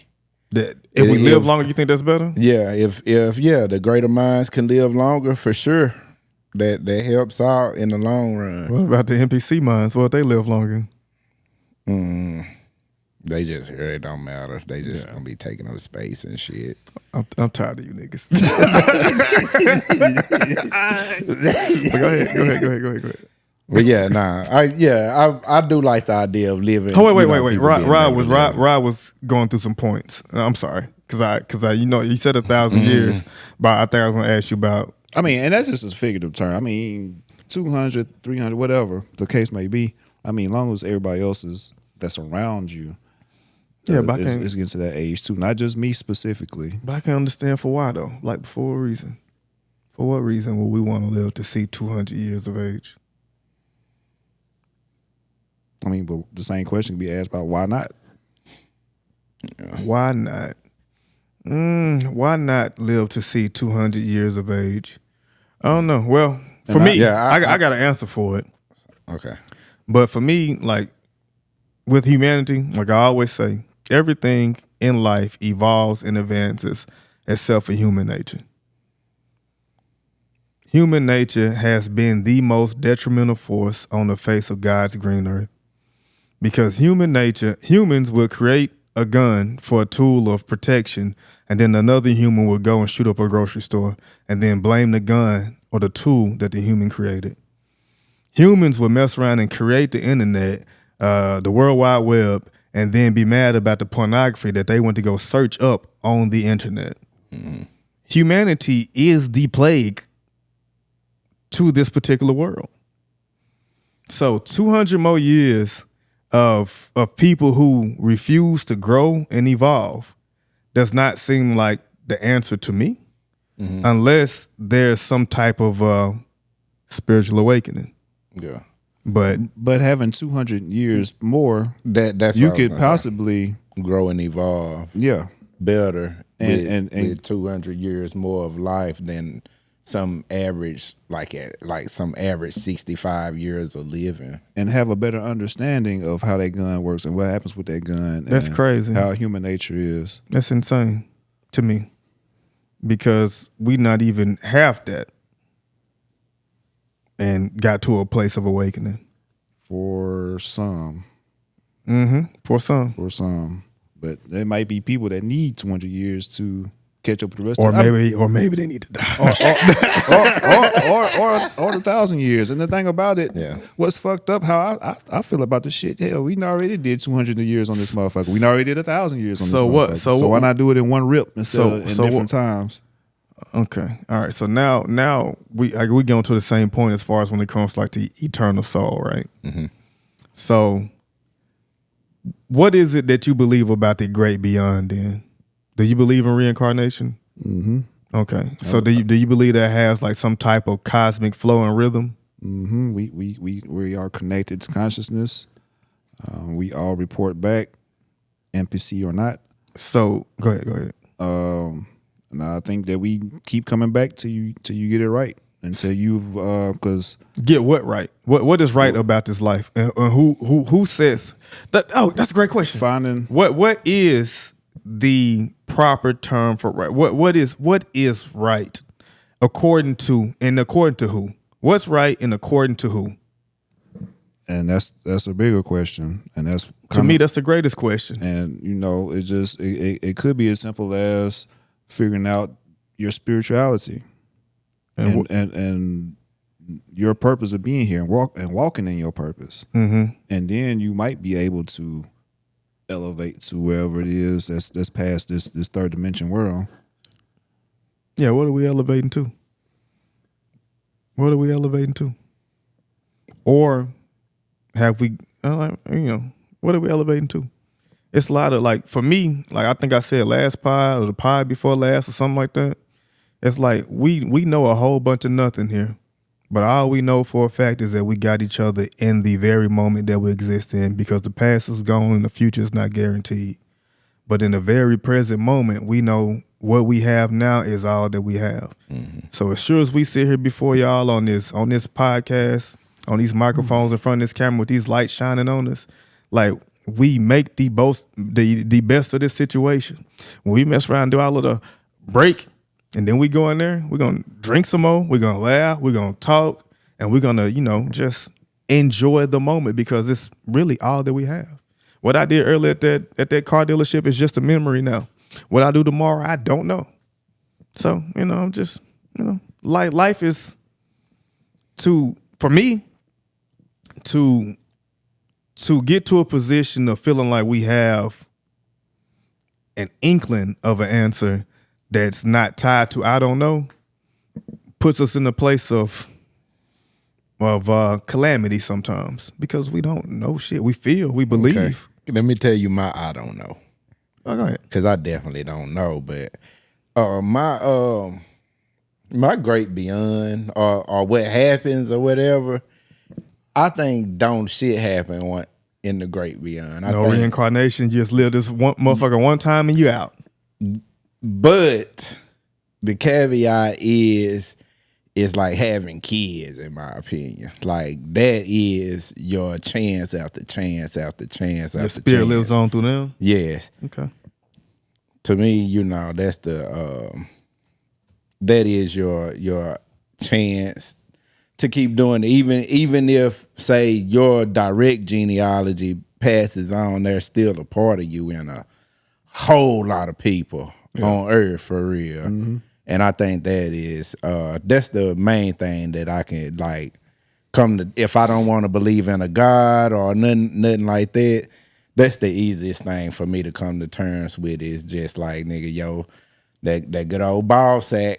That if we live longer, you think that's better? Yeah, if the greater minds can live longer, for sure, that helps out in the long run. What about the NPC minds? What if they live longer? They just here. It don't matter. They just gonna be taking up space and shit. I'm tired of you niggas. Go ahead. But I do like the idea of living. Oh wait. Rod was going through some points. I'm sorry, because I you said 1,000 years, but I think I was gonna ask you about. I mean, and that's just a figurative term. I mean, 200, 300, whatever the case may be. I mean, as long as everybody else that's around you. Yeah, but it's getting to that age too, not just me specifically. But I can understand for why though. Like, for what reason? For what reason would we want to live to see 200 years of age? I mean, but the same question can be asked about why not? Why not? Why not live to see 200 years of age? I don't know. Well, for me, I got an answer for it. Okay. But for me, like, with humanity, like I always say, everything in life evolves and advances except for human nature. Human nature has been the most detrimental force on the face of God's green earth. Because humans will create a gun for a tool of protection, and then another human will go and shoot up a grocery store and then blame the gun or the tool that the human created. Humans will mess around and create the internet, the World Wide Web, and then be mad about the pornography that they went to go search up on the internet. Mm-hmm. Humanity is the plague to this particular world. So 200 more years of people who refuse to grow and evolve does not seem like the answer to me, unless there's some type of spiritual awakening. Yeah. But having 200 years more, that's you could possibly grow and evolve. Yeah, better and with 200 years more of life than some average, like some average 65 years of living, and have a better understanding of how that gun works and what happens with that gun. That's crazy. How human nature is. That's insane to me, because we not even half that and got to a place of awakening. For some. For some. For some. But there might be people that need 200 years to catch up with the rest or of them. Or maybe they need to die. or 1,000 years. And the thing about it, yeah. What's fucked up, how I feel about this shit, hell, we already did 200 years on this motherfucker. We already did 1,000 years on this motherfucker. So why not do it in one rip instead of in different times? Okay. All right. So now we get on to the same point as far as when it comes to like the eternal soul, right? Mm-hmm. So what is it that you believe about the great beyond then? Do you believe in reincarnation? Mm-hmm. Okay. So do you believe that has like some type of cosmic flow and rhythm? Mm-hmm. We are connected to consciousness. We all report back, NPC or not. So go ahead. And I think that we keep coming back till you get it right. Until you've because get what right? What is right about this life? And who says that? Oh, that's a great question. Finding what is the proper term for right? What is right according to who? What's right and according to who? And that's a bigger question. And that's to me that's the greatest question. And it could be as simple as figuring out your spirituality and your purpose of being here and walking in your purpose. Mm-hmm. And then you might be able to elevate to wherever it is that's past this third dimension world. Yeah, what are we elevating to? What are we elevating to? Or have we, what are we elevating to? It's a lot of like, for me, like I think I said last pod or the pod before last or something like that. It's like we know a whole bunch of nothing here, but all we know for a fact is that we got each other in the very moment that we exist in, because the past is gone and the future is not guaranteed. But in the very present moment, we know what we have now is all that we have. Mm-hmm. So as sure as we sit here before y'all on this podcast, on these microphones in front of this camera with these lights shining on us, like we make the best of this situation. When we mess around and do all of the break, and then we go in there, we're going to drink some more, we're going to laugh, we're going to talk, and we're going to, just enjoy the moment, because it's really all that we have. What I did earlier at that car dealership is just a memory now. What I do tomorrow, I don't know. So, I'm just, life is for me, to get to a position of feeling like we have an inkling of an answer that's not tied to I don't know, puts us in a place of calamity sometimes, because we don't know shit. We feel, we believe. Okay. Let me tell you my I don't know. Oh, go ahead. Because I definitely don't know, but my great beyond or what happens or whatever, I think don't shit happen in the great beyond. I think reincarnation, you just live this one motherfucker one time and you out. But the caveat is like having kids, in my opinion. Like that is your chance after chance after chance after chance. Your spirit lives on through them? Yes. Okay. To me, that's that is your chance to keep doing it. Even if, say, your direct genealogy passes on, there's still a part of you in a whole lot of people on earth, for real. Mm-hmm. And I think that is that's the main thing that I can like come to. If I don't want to believe in a God or nothing like that, that's the easiest thing for me to come to terms with, is just like, nigga, yo, that good old ball sack.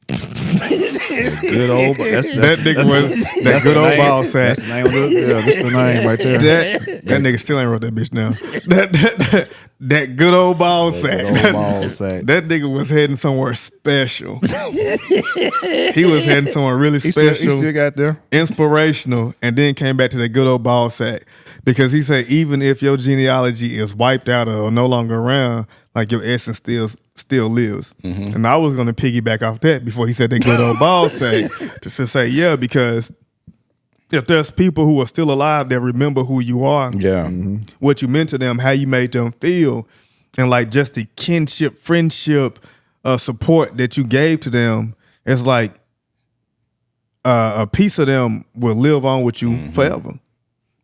Good old that good old ball sack. That's the name of it. Yeah, that's the name right there. That nigga still ain't wrote that bitch down. That good old ball sack. Good old ball sack. That nigga was heading somewhere special. He was heading somewhere really special. He still got there. Inspirational, and then came back to that good old ball sack. Because he said, even if your genealogy is wiped out or no longer around, like your essence still lives. Mm-hmm. And I was going to piggyback off that before he said that good old ball sack to say, yeah, because if there's people who are still alive that remember who you are, what you meant to them, how you made them feel, and like just the kinship, friendship, support that you gave to them, it's like a piece of them will live on with you forever.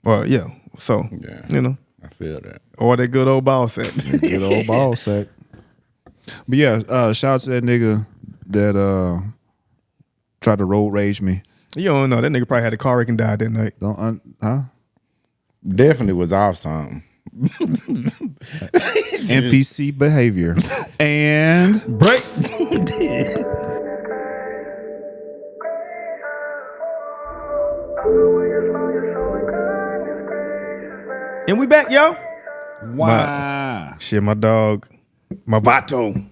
Or so you know, I feel that. Or that good old ball sack. Good old ball sack. But yeah, shout out to that nigga that tried to road rage me. You don't know. That nigga probably had a car wreck and died that night. Definitely was off something. NPC behavior. And break. And we back, yo. wow. My dog, my Vato.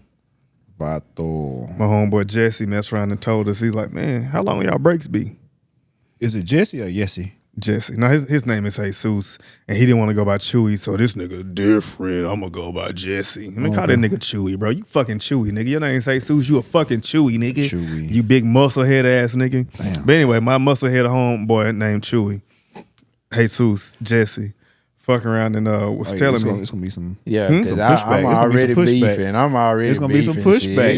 My homeboy Jesse messed around and told us, he's like, man, how long y'all breaks be? Is it Jesse or Yessie? Jesse. No, his name is Jesus, and he didn't want to go by Chewy, so this nigga different. I'm going to go by Jesse. Let me call that nigga Chewy, bro. You fucking Chewy, nigga. Your name is Jesus, you a fucking Chewy, nigga. Chewy. You big muscle head ass nigga. Damn. But anyway, my muscle head homeboy named Chewy. Jesus, Jesse. Fuck around and was telling me it's gonna be some because I'm already beefing. I'm already it's gonna be some pushback.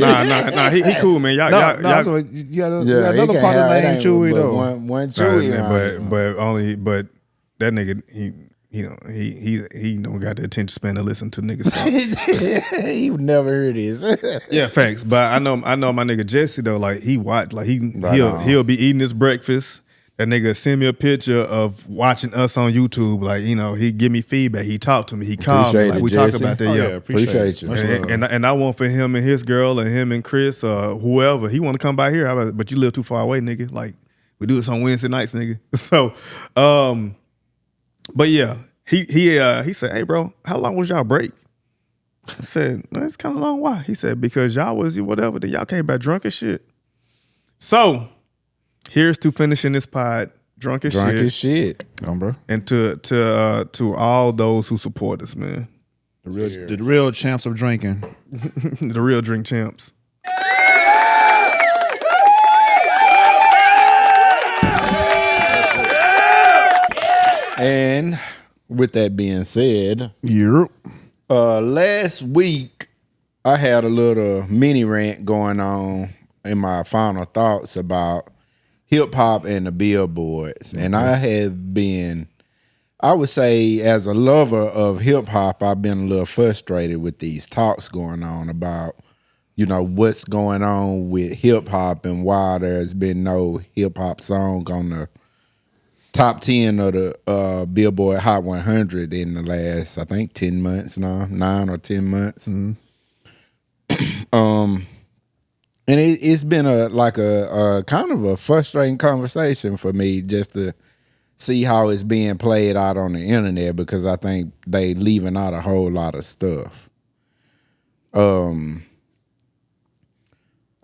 Nah, he cool, man. Y'all you got another partner named Chewy though. One Chewy, but that nigga he don't got the attention span to listen to niggas. You never heard this. Yeah, facts. But I know my nigga Jesse though. Like he watch, like he'll be eating his breakfast. That nigga send me a picture of watching us on YouTube. Like, you know, he give me feedback. He talked to me. He called me. Like, we talk about that. Appreciate you. And I want for him and his girl and him and Chris or whoever. He want to come by here. But you live too far away, nigga. Like, we do this on Wednesday nights, nigga. So, but yeah, he said, hey, bro, how long was y'all break? I said, no, it's kind of long. Why? He said, because y'all was whatever. Then y'all came back drunk as shit. So, here's to finishing this pod drunk as shit. Bro. And to all those who support us, man. The real champs of drinking. The real drink champs. And with that being said, last week I had a little mini rant going on in my final thoughts about hip hop and the billboards. And I have been, I would say, as a lover of hip hop, I've been a little frustrated with these talks going on about, you know, what's going on with hip hop and why there's been no hip hop song on the top 10 of the Billboard Hot 100 in the last, I think, 10 months now, 9 or 10 months. Mm-hmm. And it's been a kind of a frustrating conversation for me just to see how it's being played out on the internet, because I think they leaving out a whole lot of stuff. I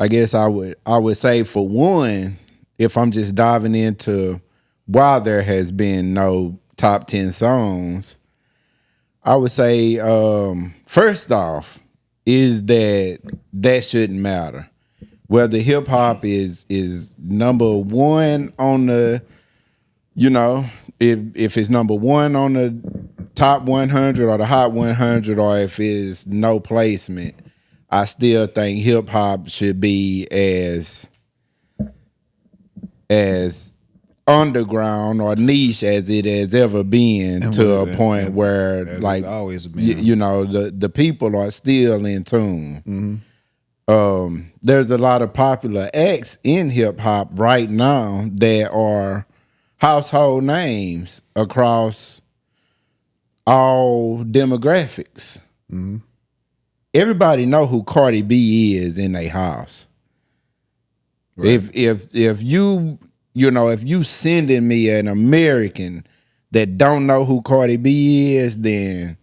guess I would say, for one, if I'm just diving into why there has been no top 10 songs, I would say first off is that shouldn't matter. Whether hip hop is number one on the, you know, if it's number one on the top 100 or the Hot 100, or if it's no placement, I still think hip hop should be as underground or niche as it has ever been, and to a point where, like, always been. You know, the people are still in tune. Mm-hmm. There's a lot of popular acts in hip hop right now that are household names across all demographics. Mm-hmm. Everybody know who Cardi B is in their house. Right. If you sending me an American that don't know who Cardi B is, then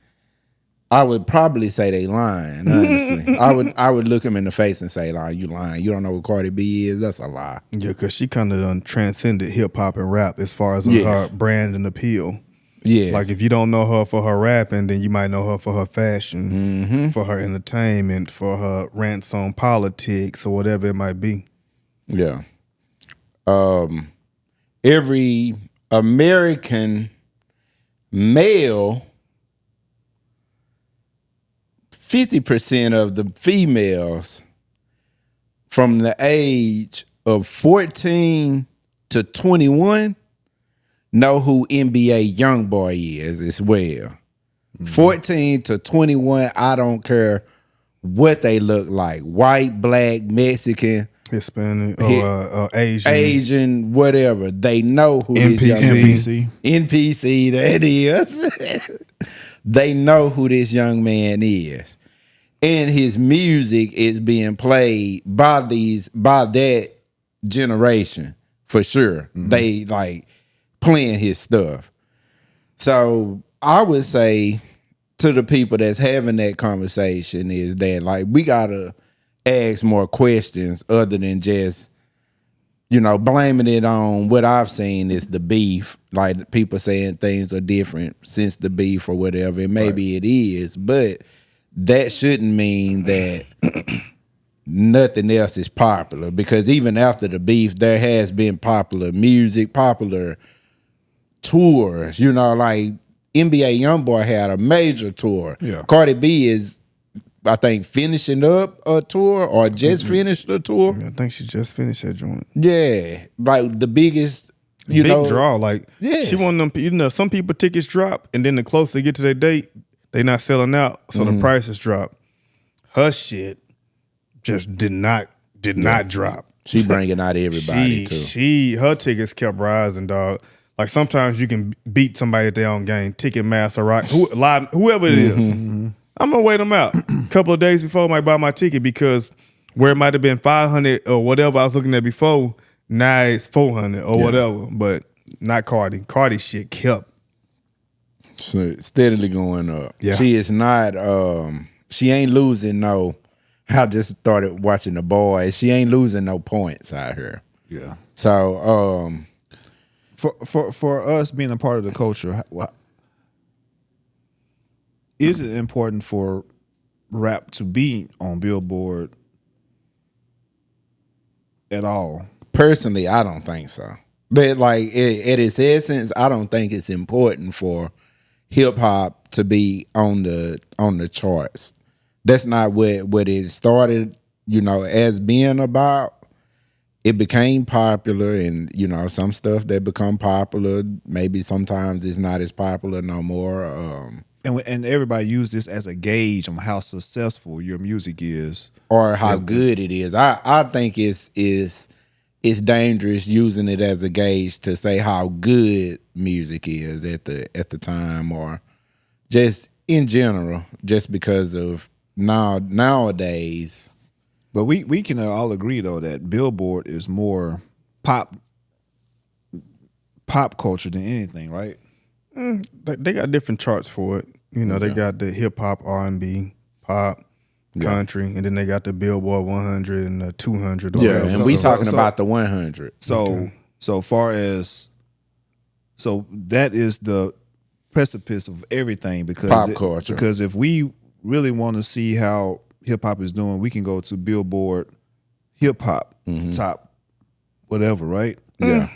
I would probably say they lying, honestly. I would look them in the face and say, like, you lying. You don't know what Cardi B is? That's a lie. Yeah, because she kind of transcended hip-hop and rap as far as her brand and appeal. Yeah. Like, if you don't know her for her rapping, then you might know her for her fashion, for her entertainment, for her rants on politics or whatever it might be. Yeah. Every American male, 50% of the females from the age of 14 to 21 know who NBA Youngboy is as well. 14 to 21, I don't care what they look like. White, black, Mexican, Hispanic, or Asian, whatever. They know who this young man. NPC, that is. They know who this young man is. And his music is being played by that generation for sure. They like playing his stuff. So I would say to the people that's having that conversation is that, like, we gotta ask more questions other than just, blaming it on what I've seen is the beef. Like, people saying things are different since the beef or whatever, and maybe it is, but that shouldn't mean that nothing else is popular, because even after the beef, there has been popular music, popular tours. Like NBA Youngboy had a major tour. Yeah. Cardi B is, I think, finishing up a tour or just finished a tour. I think she just finished that joint. Yeah, like the biggest, big draw. Like, she one of them. Some people tickets drop, and then the closer they get to their date, they not selling out, so the prices drop. Her shit just did not drop. She bringing out everybody too. Her tickets kept rising, dog. Like, sometimes you can beat somebody at their own game. Ticketmaster, right? Whoever it is. I'm gonna wait them out. A couple of days before I might buy my ticket, because where it might have been 500 or whatever I was looking at before, now it's 400 or whatever. But not Cardi. Cardi shit kept steadily going up. Yeah. She is not. She ain't losing no. I just started watching The Boys. She ain't losing no points out here. Yeah. So for us being a part of the culture, is it important for rap to be on Billboard at all? Personally, I don't think so. But like at its essence, I don't think it's important for hip hop to be on the charts. That's not what it started, as being about. It became popular, and some stuff that become popular, maybe sometimes it's not as popular no more. And everybody use this as a gauge on how successful your music is, or how good it is. I think it's dangerous using it as a gauge to say how good music is at the time, or just in general, just because of nowadays. But we can all agree though that Billboard is more pop culture than anything, right? They got different charts for it. They got the hip hop, R&B, pop, country, and then they got the Billboard 100 and the 200. Yeah, and we talking about the 100. So that is the precipice of everything, because pop culture. Because if we really want to see how hip hop is doing, we can go to Billboard hip hop top whatever, right? Yeah.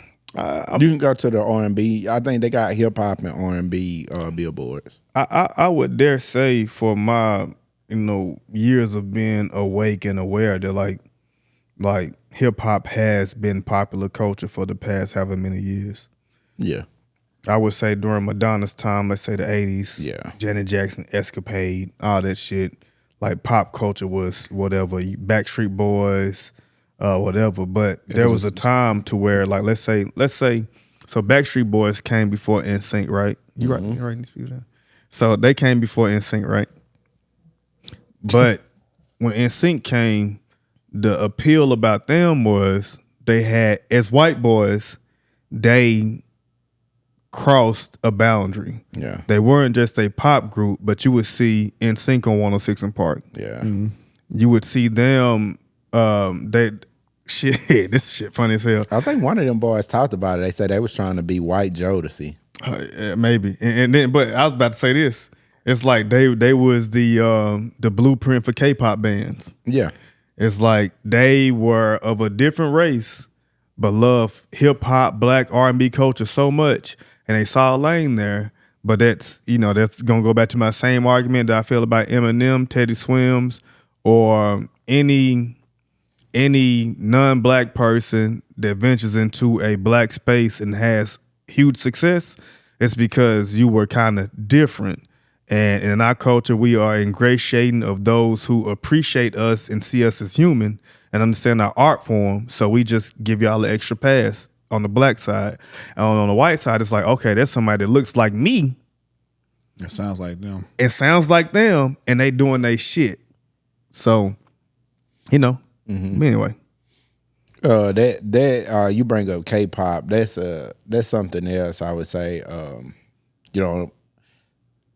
You can go to the R&B. I think they got hip hop and R&B billboards. I would dare say, for my years of being awake and aware, that like hip hop has been popular culture for the past however many years. Yeah. I would say during Madonna's time, let's say the 80s, yeah, Janet Jackson, Escapade, all that shit, like pop culture was whatever, Backstreet Boys, whatever. But there was a time to where, like, let's say, so Backstreet Boys came before NSYNC, right? You writing these people down? So they came before NSYNC, right? But when NSYNC came, the appeal about them was they had, as white boys, they crossed a boundary. Yeah. They weren't just a pop group, but you would see NSYNC on 106 in Park. Yeah. You would see them. This shit funny as hell. I think one of them boys talked about it. They said they was trying to be White Jodeci. Maybe, and then, but I was about to say this. It's like they was the blueprint for K-pop bands. Yeah. It's like they were of a different race, but love hip hop, black R&B culture so much, and they saw a lane there. But that's gonna go back to my same argument that I feel about Eminem, Teddy Swims, or any non-black person that ventures into a black space and has huge success. It's because you were kind of different. And in our culture, we are ingratiating of those who appreciate us and see us as human and understand our art form. So we just give y'all an extra pass on the black side. And on the white side, it's like, okay, there's somebody that looks like me. It sounds like them. It sounds like them, and they doing they shit. So, anyway. You bring up K-pop. That's something else I would say.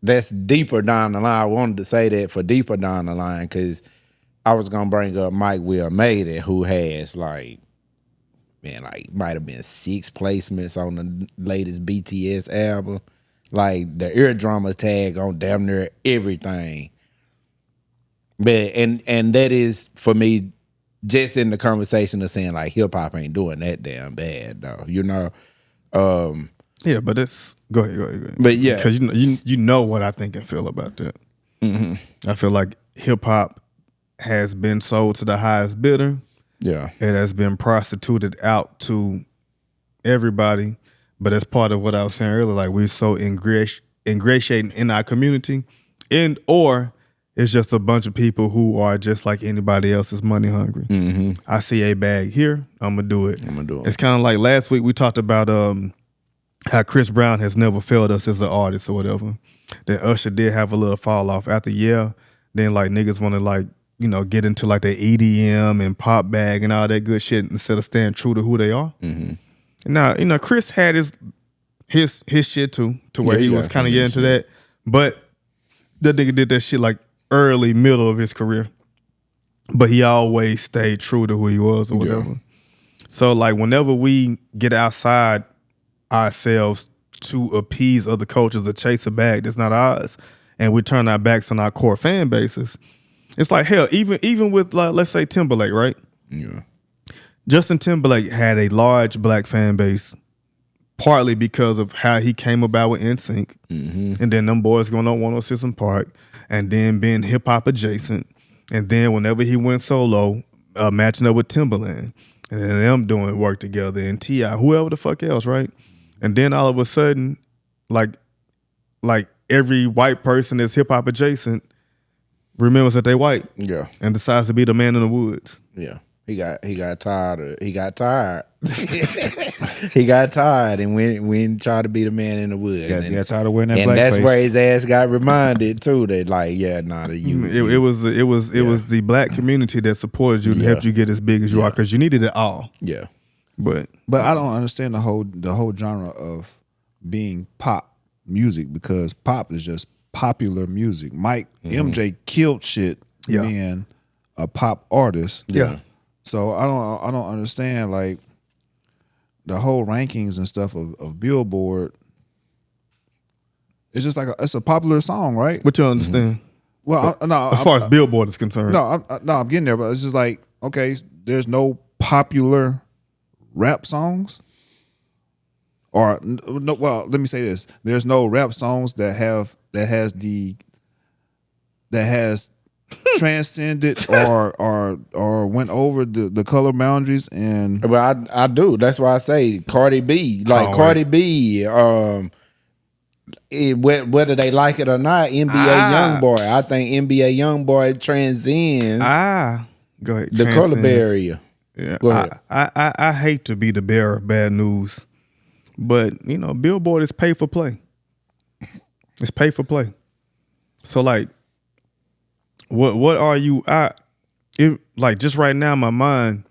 That's deeper down the line. I wanted to say that for deeper down the line because I was gonna bring up Mike Will Made It, who has might have been 6 placements on the latest BTS album. Like the eardrum tag on damn near everything. But and that is for me just in the conversation of saying like hip hop ain't doing that damn bad though. Yeah, but it's go ahead. But yeah, because you know what I think and feel about that. I feel like hip hop has been sold to the highest bidder. Yeah, it has been prostituted out to everybody. But that's part of what I was saying earlier. Like we're so ingratiating in our community, or it's just a bunch of people who are just like anybody else is money hungry. I see a bag here, I'm gonna do it. It's kind of like last week we talked about how Chris Brown has never failed us as an artist or whatever. Then Usher did have a little fall off after then like niggas want to like get into like the EDM and pop bag and all that good shit instead of staying true to who they are. Now, Chris had his shit too, to where he was kind of getting into that. But that nigga did that shit like early, middle of his career. But he always stayed true to who he was or whatever. Yeah. So like whenever we get outside ourselves to appease other cultures or chase a bag that's not ours, and we turn our backs on our core fan bases, it's like hell, even with like, let's say Timberlake, right? Yeah. Justin Timberlake had a large black fan base, partly because of how he came about with NSYNC, and then them boys going on 106 in Park, and then being hip hop adjacent, and then whenever he went solo, matching up with Timberland, and then them doing work together, and T.I., whoever the fuck else, right? And then all of a sudden, like every white person that's hip hop adjacent remembers that they white, and decides to be the man in the woods. Yeah. He got tired. He got tired and went tried to be the man in the woods. He got tired of wearing that blackface. And that's where his ass got reminded too that like, It was the black community that supported you and helped you get as big as you are because you needed it all. Yeah. But I don't understand the whole genre of being pop music because pop is just popular music. MJ killed shit being a pop artist. Yeah. So I don't understand like the whole rankings and stuff of Billboard. It's just like it's a popular song, right? What you understand? Well, as far as Billboard is concerned, I'm getting there, but it's just like okay, there's no popular rap songs, or no. Well, let me say this: there's no rap songs that has transcended or went over the color boundaries. And but I do. That's why I say Cardi B. Cardi B. Whether they like it or not, NBA YoungBoy. I think NBA YoungBoy transcends. Go ahead. The color barrier. Yeah. Go ahead. I hate to be the bearer of bad news, but Billboard is pay for play. It's pay for play. So like. What are you? Like just right now in my mind,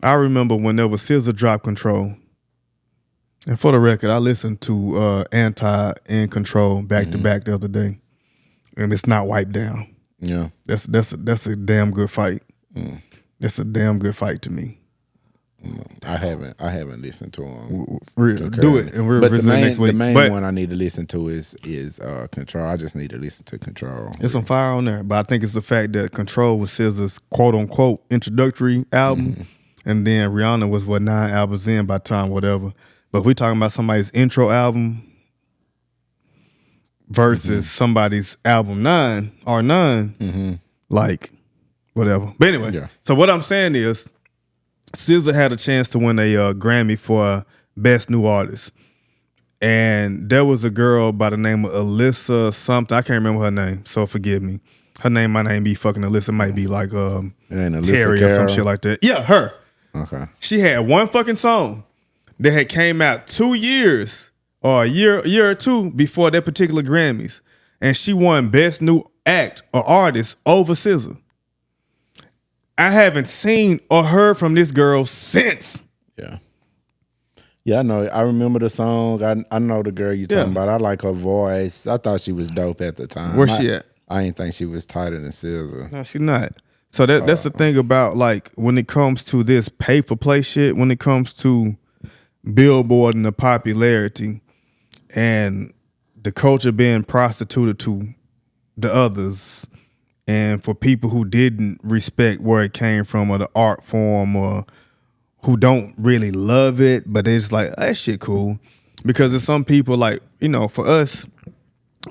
I remember when there was Scissor Drop Control, And for the record, I listened to Anti and Control back to back the other day, and it's not wiped down. Yeah, that's a damn good fight. That's a damn good fight to me. I haven't listened to them. Do it, and we'll visit next week. The main one I need to listen to is Control. I just need to listen to Control. There's some fire on there, but I think it's the fact that Control was SZA's quote unquote introductory album, and then Rihanna was 9 albums in by time whatever. But if we talking about somebody's intro album versus somebody's album 9 or 9, like whatever. But anyway, so what I'm saying is, SZA had a chance to win a Grammy for Best New Artist, and there was a girl by the name of Alyssa something. I can't remember her name, so forgive me. Her name might not be fucking Alyssa. It might be like Terry or some shit like that. Yeah, her. Okay. She had one fucking song that had came out 2 years or a year or two before that particular Grammys, and she won Best New Act or Artist over SZA. I haven't seen or heard from this girl since. Yeah, I know. I remember the song. I know the girl you talking about. I like her voice. I thought she was dope at the time. Where's she at? I didn't think she was tighter than SZA. No, she's not. So that's the thing about, like, when it comes to this pay for play shit, when it comes to Billboard and the popularity and the culture being prostituted to the others, and for people who didn't respect where it came from or the art form, or who don't really love it, but they're just like, that shit cool. Because there's some people, like, for us,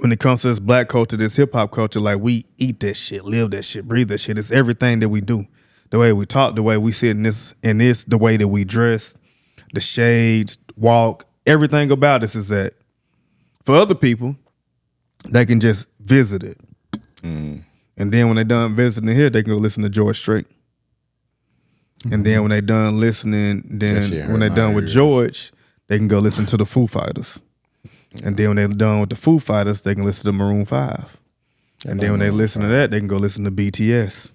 when it comes to this black culture, this hip hop culture, like, we eat that shit, live that shit, breathe that shit. It's everything that we do. The way we talk, the way we sit in this, the way that we dress, the shades, walk, everything about us is that. For other people, they can just visit it. And then when they done visiting here, they can go listen to George Strait. And then when they done listening, when they done with George, they can go listen to the Foo Fighters. And then when they're done with the Foo Fighters, they can listen to Maroon 5. And then when they listen to that, they can go listen to BTS.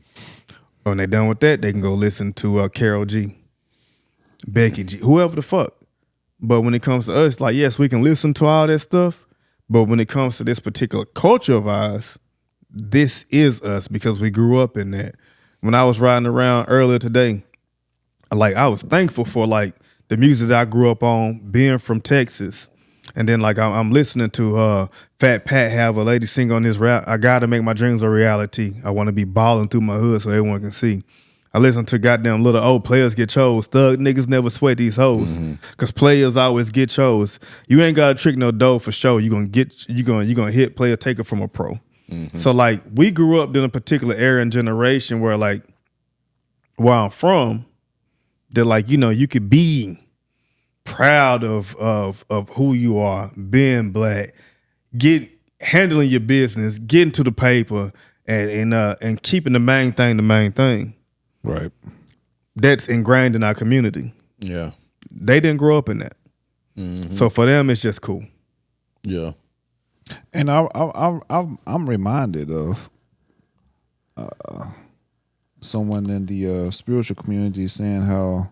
Or when they done with that, they can go listen to Karol G, Becky G, whoever the fuck. But when it comes to us, like, yes, we can listen to all that stuff, but when it comes to this particular culture of ours, this is us because we grew up in that. When I was riding around earlier today, like, I was thankful for, like, the music that I grew up on, being from Texas. And then, like, I'm listening to Fat Pat have a lady sing on this rap. I gotta make my dreams a reality. I want to be balling through my hood so everyone can see. I listen to goddamn little old players get chose. Thug niggas never sweat these hoes. Cause players always get chose. You ain't gotta trick no dough for show. You gonna hit player take it from a pro. So, like, we grew up in a particular era and generation where, like, where I'm from, that, like, you could be proud of who you are, being black, handling your business, getting to the paper, and keeping the main thing. Right. That's ingrained in our community. Yeah. They didn't grow up in that. So for them, it's just cool. Yeah. And I'm reminded of someone in the spiritual community saying how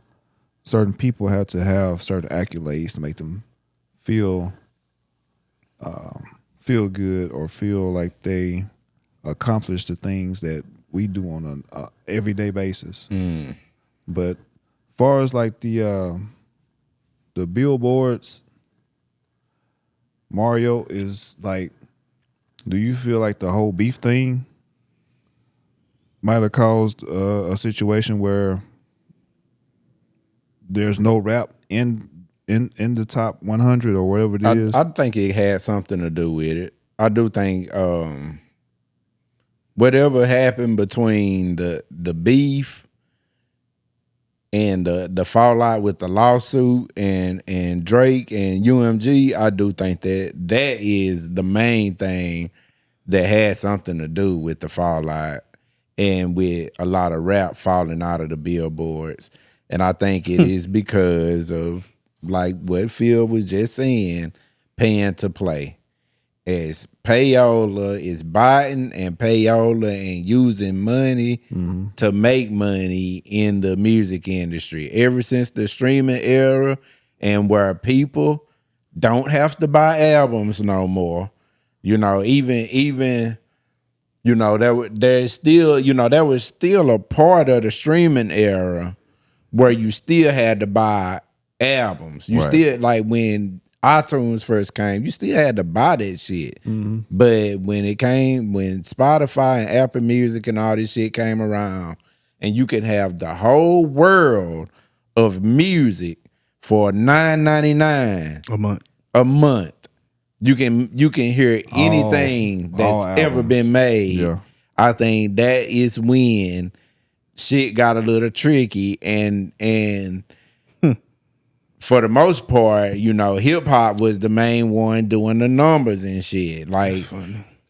certain people have to have certain accolades to make them feel good or feel like they accomplish the things that we do on an everyday basis. But far as like the billboards, Mario, is like, do you feel like the whole beef thing might have caused a situation where there's no rap in the top 100 or whatever it is? I think it had something to do with it. I do think whatever happened between the beef and the fallout with the lawsuit and Drake and UMG, I do think that is the main thing that had something to do with the fallout and with a lot of rap falling out of the billboards. And I think it is because of, like what Phil was just saying, paying to play. As payola is buying and payola and using money to make money in the music industry. Ever since the streaming era and where people don't have to buy albums no more. You know, even you know, there's still, you know, that was still a part of the streaming era where you still had to buy albums. You still, like when iTunes first came, you still had to buy that shit. But when Spotify and Apple Music and all this shit came around, and you can have the whole world of music for $9.99 a month. You can hear anything that's ever been made. Yeah. I think that is when shit got a little tricky, and for the most part, you know, hip hop was the main one doing the numbers and shit. Like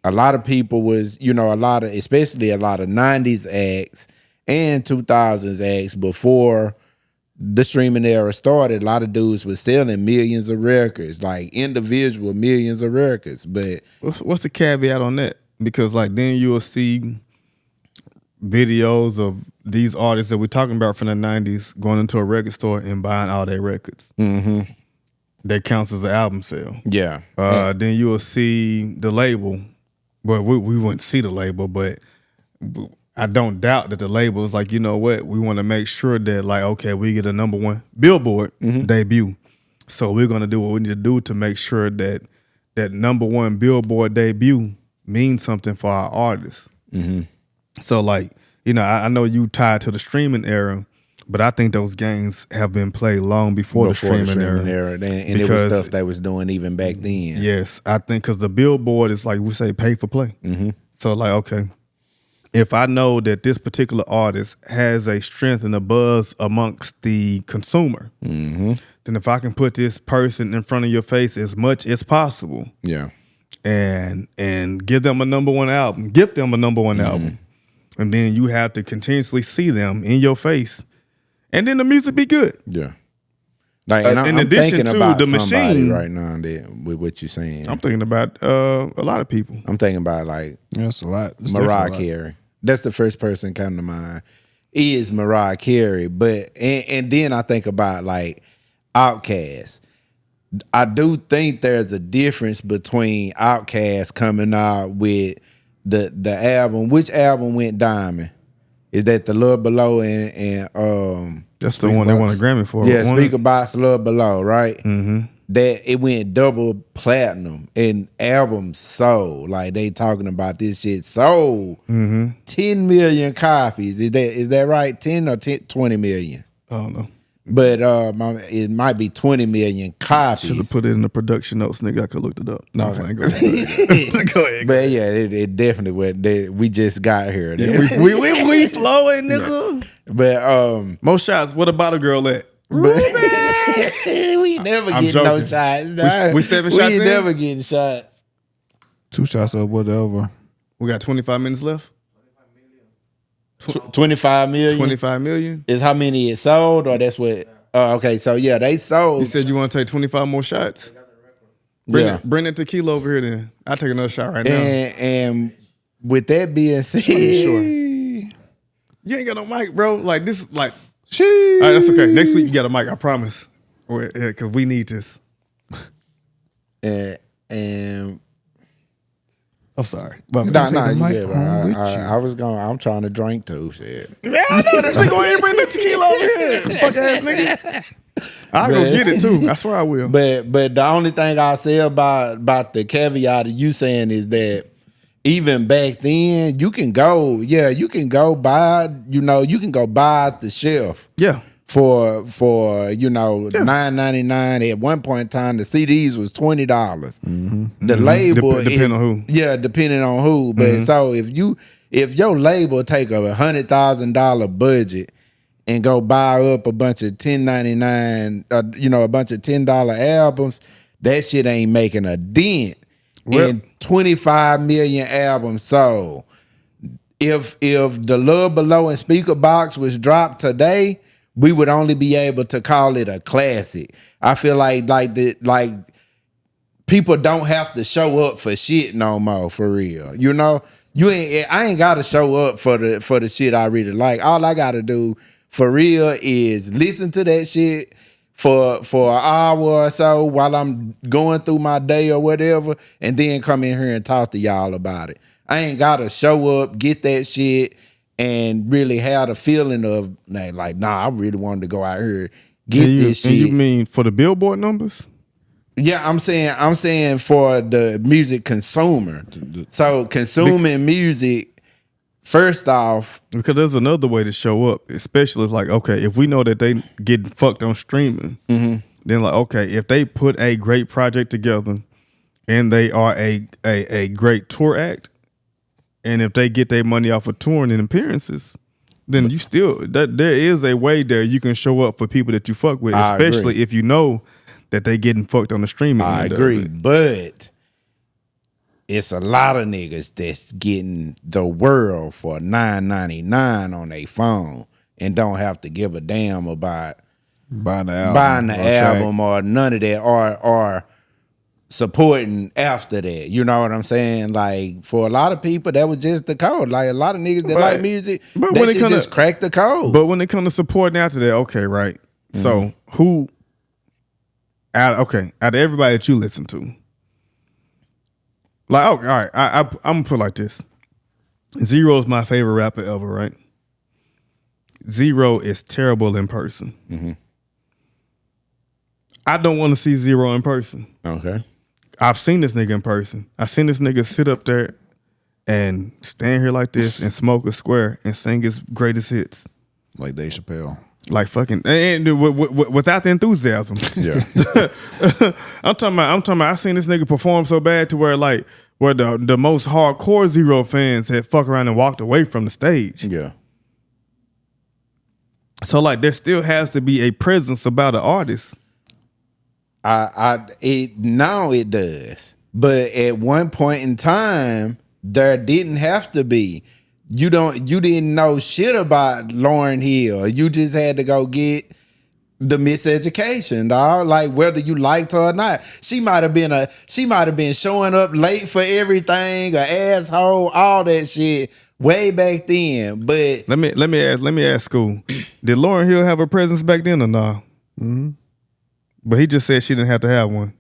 a lot of people was, you know, especially a lot of 90s acts and 2000s acts before the streaming era started. A lot of dudes was selling millions of records, like individual millions of records. But what's the caveat on that? Because like then you'll see videos of these artists that we're talking about from the 90s going into a record store and buying all their records. That counts as an album sale. Yeah. Then you will see the label. Well, we wouldn't see the label, but I don't doubt that the label is like, you know what, we want to make sure that like, okay, we get a #1 Billboard debut. So we're going to do what we need to do to make sure that that #1 Billboard debut means something for our artists. So like, you know, I know you tied to the streaming era, but I think those games have been played long before the streaming era. And it was stuff they was doing even back then. Yes, I think because the Billboard is like we say pay for play. So like, okay, if I know that this particular artist has a strength and a buzz amongst the consumer, then if I can put this person in front of your face as much as possible, and give them a #1 album, gift them a #1 album, and then you have to continuously see them in your face, and then the music be good. Yeah. Like, and I'm thinking about the machine right now with what you're saying. I'm thinking about a lot of people. I'm thinking about like that's a lot. That's Mariah Carey. That's the first person come to mind. Is Mariah Carey, but and then I think about like Outkast. I do think there's a difference between Outkast coming out with the album. Which album went diamond? Is that the Love Below and that's the one they won a Grammy for? Yeah, Speaker Box, Love Below, right? That it went double platinum and albums sold. Like they talking about this shit sold 10 million copies. Is that right? 10 or 20 million? I don't know. But it might be 20 million copies. Should have put it in the production notes, nigga. I could have looked it up. No, okay. Go ahead. Go ahead. But yeah, it definitely went. We just got here. Yeah, we flowing, nigga. Yeah. But most shots. What about a girl at? We never getting no shots. No. We 7 shots. We never getting shots. 2 shots up, whatever. We got 25 minutes left. 25 million. 25 million is how many it sold, or that's what? Okay, so yeah, they sold. You said you want to take 25 more shots. Bring that tequila over here. Then I'll take another shot right now. And with that being said, sure. You ain't got no mic, bro. Like this, like. All right, that's okay. Next week you got a mic, I promise. Because we need this. And I'm sorry. No, you good, bro. I'm trying to drink too, shit. Yeah, I know this nigga go ahead and bring the tequila over here. Fuck ass nigga. I'll go get it too. I swear I will. But the only thing I'll say about the caveat of you saying is that even back then, you can go buy, you can go buy at the shelf. Yeah. For $9.99. At one point in time, the CDs was $20. The label depending on who. Yeah, depending on who. But so if your label take a $100,000 budget and go buy up a bunch of $10.99, a bunch of $10 albums, that shit ain't making a dent. And 25 million albums sold. If the Love Below and Speaker Box was dropped today, we would only be able to call it a classic. I feel like people don't have to show up for shit no more, for real. I ain't gotta show up for the shit I really like. All I gotta do for real is listen to that shit, for an hour or so while I'm going through my day or whatever, and then come in here and talk to y'all about it. I ain't gotta show up, get that shit, and really have the feeling of like, nah, I really wanted to go out here, get this shit. And you mean for the Billboard numbers? Yeah, I'm saying for the music consumer. So consuming music, first off, because there's another way to show up, especially like, okay, if we know that they getting fucked on streaming, then like, okay, if they put a great project together and they are a great tour act, and if they get their money off of touring and appearances, then you still that there is a way there you can show up for people that you fuck with, especially if you know that they getting fucked on the streaming. I agree, but it's a lot of niggas that's getting the world for $9.99 on their phone and don't have to give a damn about buying the album or none of that, or supporting after that. You know what I'm saying? Like, for a lot of people, that was just the code. Like, a lot of niggas that like music, but they should just crack the code. But when it comes to supporting after that, okay, right. So who? Out of everybody that you listen to, like, okay, all right, I'm gonna put it like this: Zero is my favorite rapper ever, right? Zero is terrible in person. I don't want to see Zero in person. Okay, I've seen this nigga in person. I've seen this nigga sit up there and stand here like this and smoke a square and sing his greatest hits, like Dave Chappelle. Like fucking, and without the enthusiasm. Yeah, I'm talking about. I seen this nigga perform so bad to where the most hardcore Zero fans had fucked around and walked away from the stage. yeah. So like, there still has to be a presence about an artist. Now it does, but at one point in time, there didn't have to be. You didn't know shit about Lauryn Hill. You just had to go get the miseducation, dog. Like, whether you liked her or not, she might have been showing up late for everything, an asshole, all that shit way back then. But let me ask School. Did Lauryn Hill have a presence back then or nah? But he just said she didn't have to have one.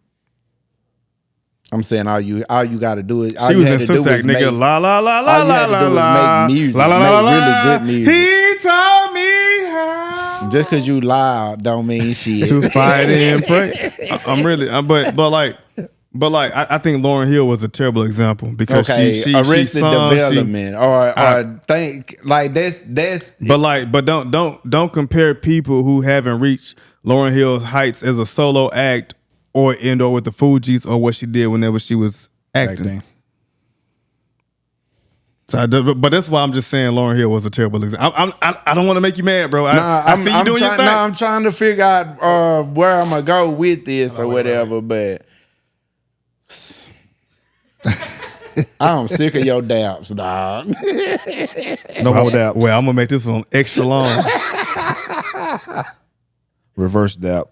I'm saying all you got to do is all she you was had in to do was nigga, make la la la la all you la had to la do was la make music, la la la make la. really good music. He taught me how. Just because you loud don't mean shit. To fight and pray. But I think Lauryn Hill was a terrible example because she Arrested sung, Development or think like that's. But don't compare people who haven't reached Lauryn Hill's heights as a solo act or with the Fugees or what she did whenever she was acting. So, but that's why I'm just saying Lauryn Hill was a terrible example. I don't want to make you mad, bro. I see you doing your thing. I'm trying to figure out where I'm gonna go with this or whatever, but I'm sick of your daps, dog. No more daps. Well, I'm gonna make this one extra long. Reverse dap.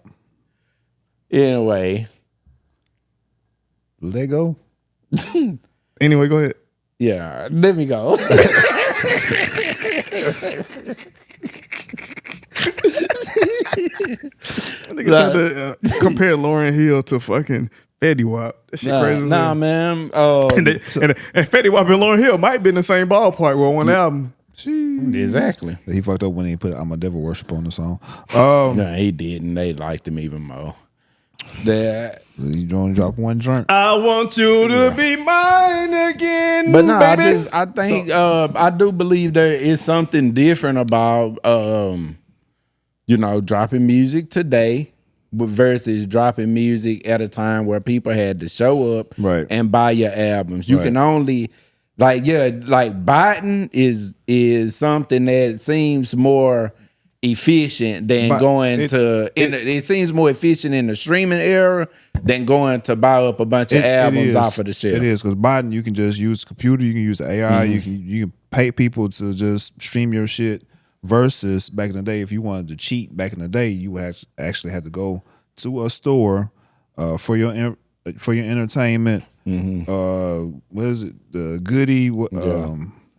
Anyway, Lego. Anyway, go ahead. Yeah, let me go. Nigga tried to compare Lauryn Hill to fucking Fetty Wap. That shit crazy. Nah, man. And Fetty Wap and Lauryn Hill might be in the same ballpark with one album. Exactly. He fucked up when he put "I'm a Devil Worshiper" on the song. Nah, he didn't. They liked him even more. You don't drop one drink. I want you to be mine again, but no, baby. I think I do believe there is something different about dropping music today versus dropping music at a time where people had to show up and buy your albums. You can only biting is something that seems more efficient than it seems more efficient in the streaming era than going to buy up a bunch of albums off of the shelf. It is, because buying, you can just use the computer, you can use the AI, you can pay people to just stream your shit, versus back in the day, if you wanted to cheat back in the day, you would actually had to go to a store for your entertainment. What is it? The goodie.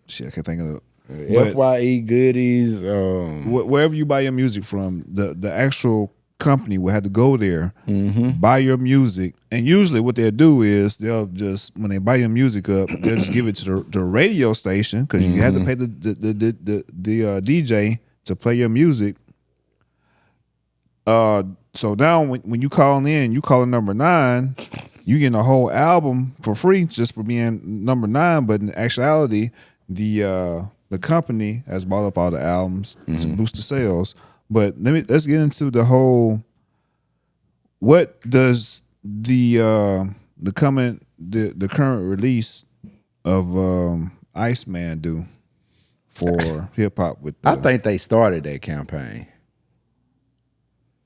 Shit, I can't think of it. FYE goodies. Wherever you buy your music from, the actual company will have to go there, buy your music, and usually what they'll do is they'll just, when they buy your music up, they'll just give it to the radio station because you have to pay the DJ to play your music. So now when you call in, you calling number 9, you getting a whole album for free just for being number 9. But in actuality, the company has bought up all the albums to boost the sales. But let's get into the whole. What does the current release of Iceman do for hip hop? I think they started that campaign.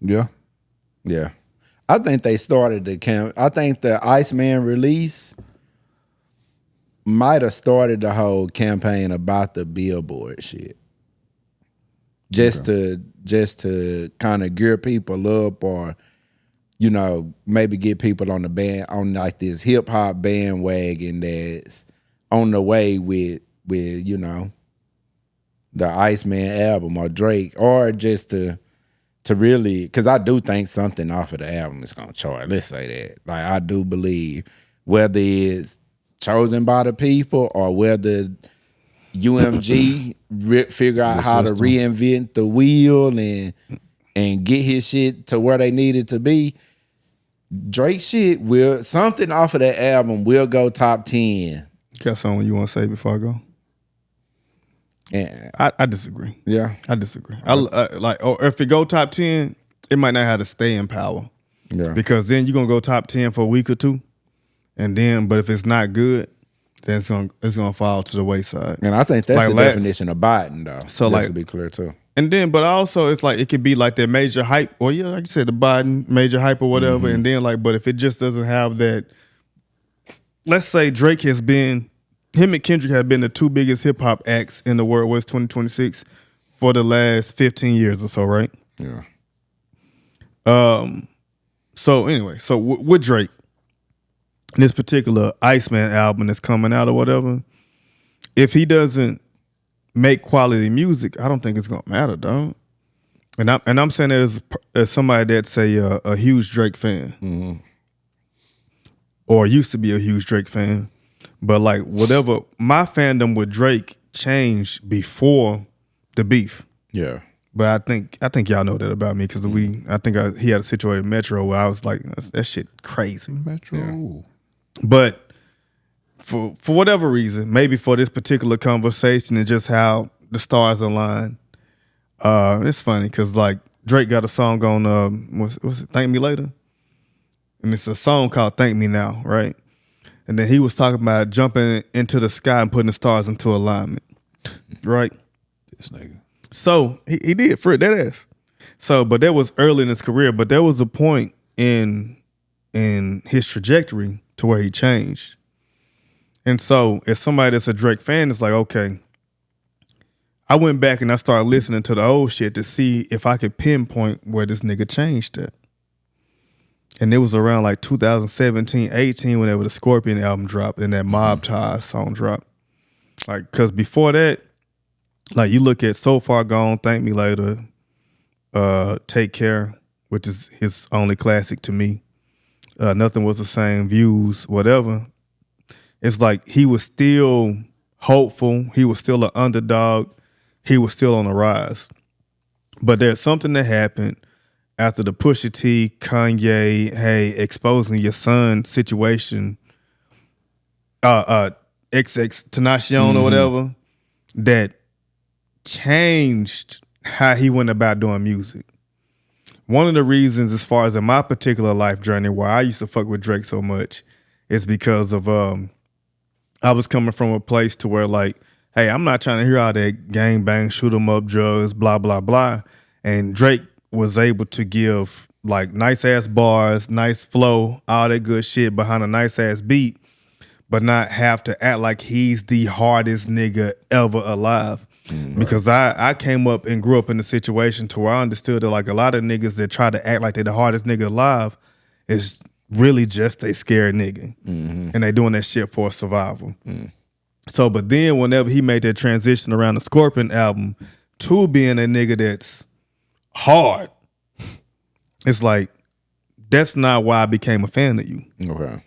Yeah. Yeah. I think they started the I think the Iceman release might have started the whole campaign about the Billboard shit. Just to kind of gear people up, or maybe get people on the band, on like this hip hop bandwagon that's on the way with the Iceman album or Drake, or just to really, because I do think something off of the album is gonna charge. Let's say that. Like, I do believe, whether it's chosen by the people or whether UMG figure out how to reinvent the wheel and get his shit to where they need it to be, Drake shit will, something off of that album will go top 10. Got something you want to say before I go? Yeah, I disagree. Yeah, I disagree. Or if it go top 10, it might not have to stay in power. Yeah, because then you're gonna go top 10 for a week or two, and then, but if it's not good, then it's gonna fall to the wayside. And I think that's the definition of Biden, though. So, just to be clear too. And then, but also, it's like it could be like that major hype, or like you said, the Biden major hype or whatever. And then, but if it just doesn't have that, let's say Drake has been, him and Kendrick have been the 2 biggest hip hop acts in the world. What's 2026 for the last 15 years or so, right? Yeah. So anyway, so with Drake, this particular Iceman album that's coming out or whatever, if he doesn't make quality music, I don't think it's gonna matter, dog. And I'm saying that as somebody that's a huge Drake fan, or used to be a huge Drake fan, but like whatever, my fandom with Drake changed before the beef. Yeah. But I think y'all know that about me because he had a situation with Metro where I was like, that shit crazy. Metro. Yeah. But for whatever reason, maybe for this particular conversation and just how the stars align, it's funny because like Drake got a song on what's it, Thank Me Later? And it's a song called Thank Me Now, right? And then he was talking about jumping into the sky and putting the stars into alignment, right? This nigga. So he did for that ass. So, but that was early in his career. But there was a point in his trajectory to where he changed. And so, as somebody that's a Drake fan, it's like, okay, I went back and I started listening to the old shit to see if I could pinpoint where this nigga changed at. And it was around like 2017, 18 whenever the Scorpion album dropped and that Mob Ties song dropped. Like, cause before that, like you look at So Far Gone, Thank Me Later, Take Care, which is his only classic to me. Nothing Was the Same, Views, whatever. It's like he was still hopeful. He was still an underdog. He was still on the rise. But there's something that happened after the Pusha T, Kanye, hey, exposing your son situation, XX Tenacion or whatever, that changed how he went about doing music. One of the reasons, as far as in my particular life journey, why I used to fuck with Drake so much is because of I was coming from a place to where like, hey, I'm not trying to hear all that gang bang, shoot 'em up, drugs, blah, blah, blah. And Drake was able to give like nice ass bars, nice flow, all that good shit behind a nice ass beat, but not have to act like he's the hardest nigga ever alive. Because I came up and grew up in a situation to where I understood that like a lot of niggas that try to act like they're the hardest nigga alive is really just a scared nigga. And they doing that shit for survival. So, but then whenever he made that transition around the Scorpion album to being a nigga that's hard, it's like that's not why I became a fan of you. Okay.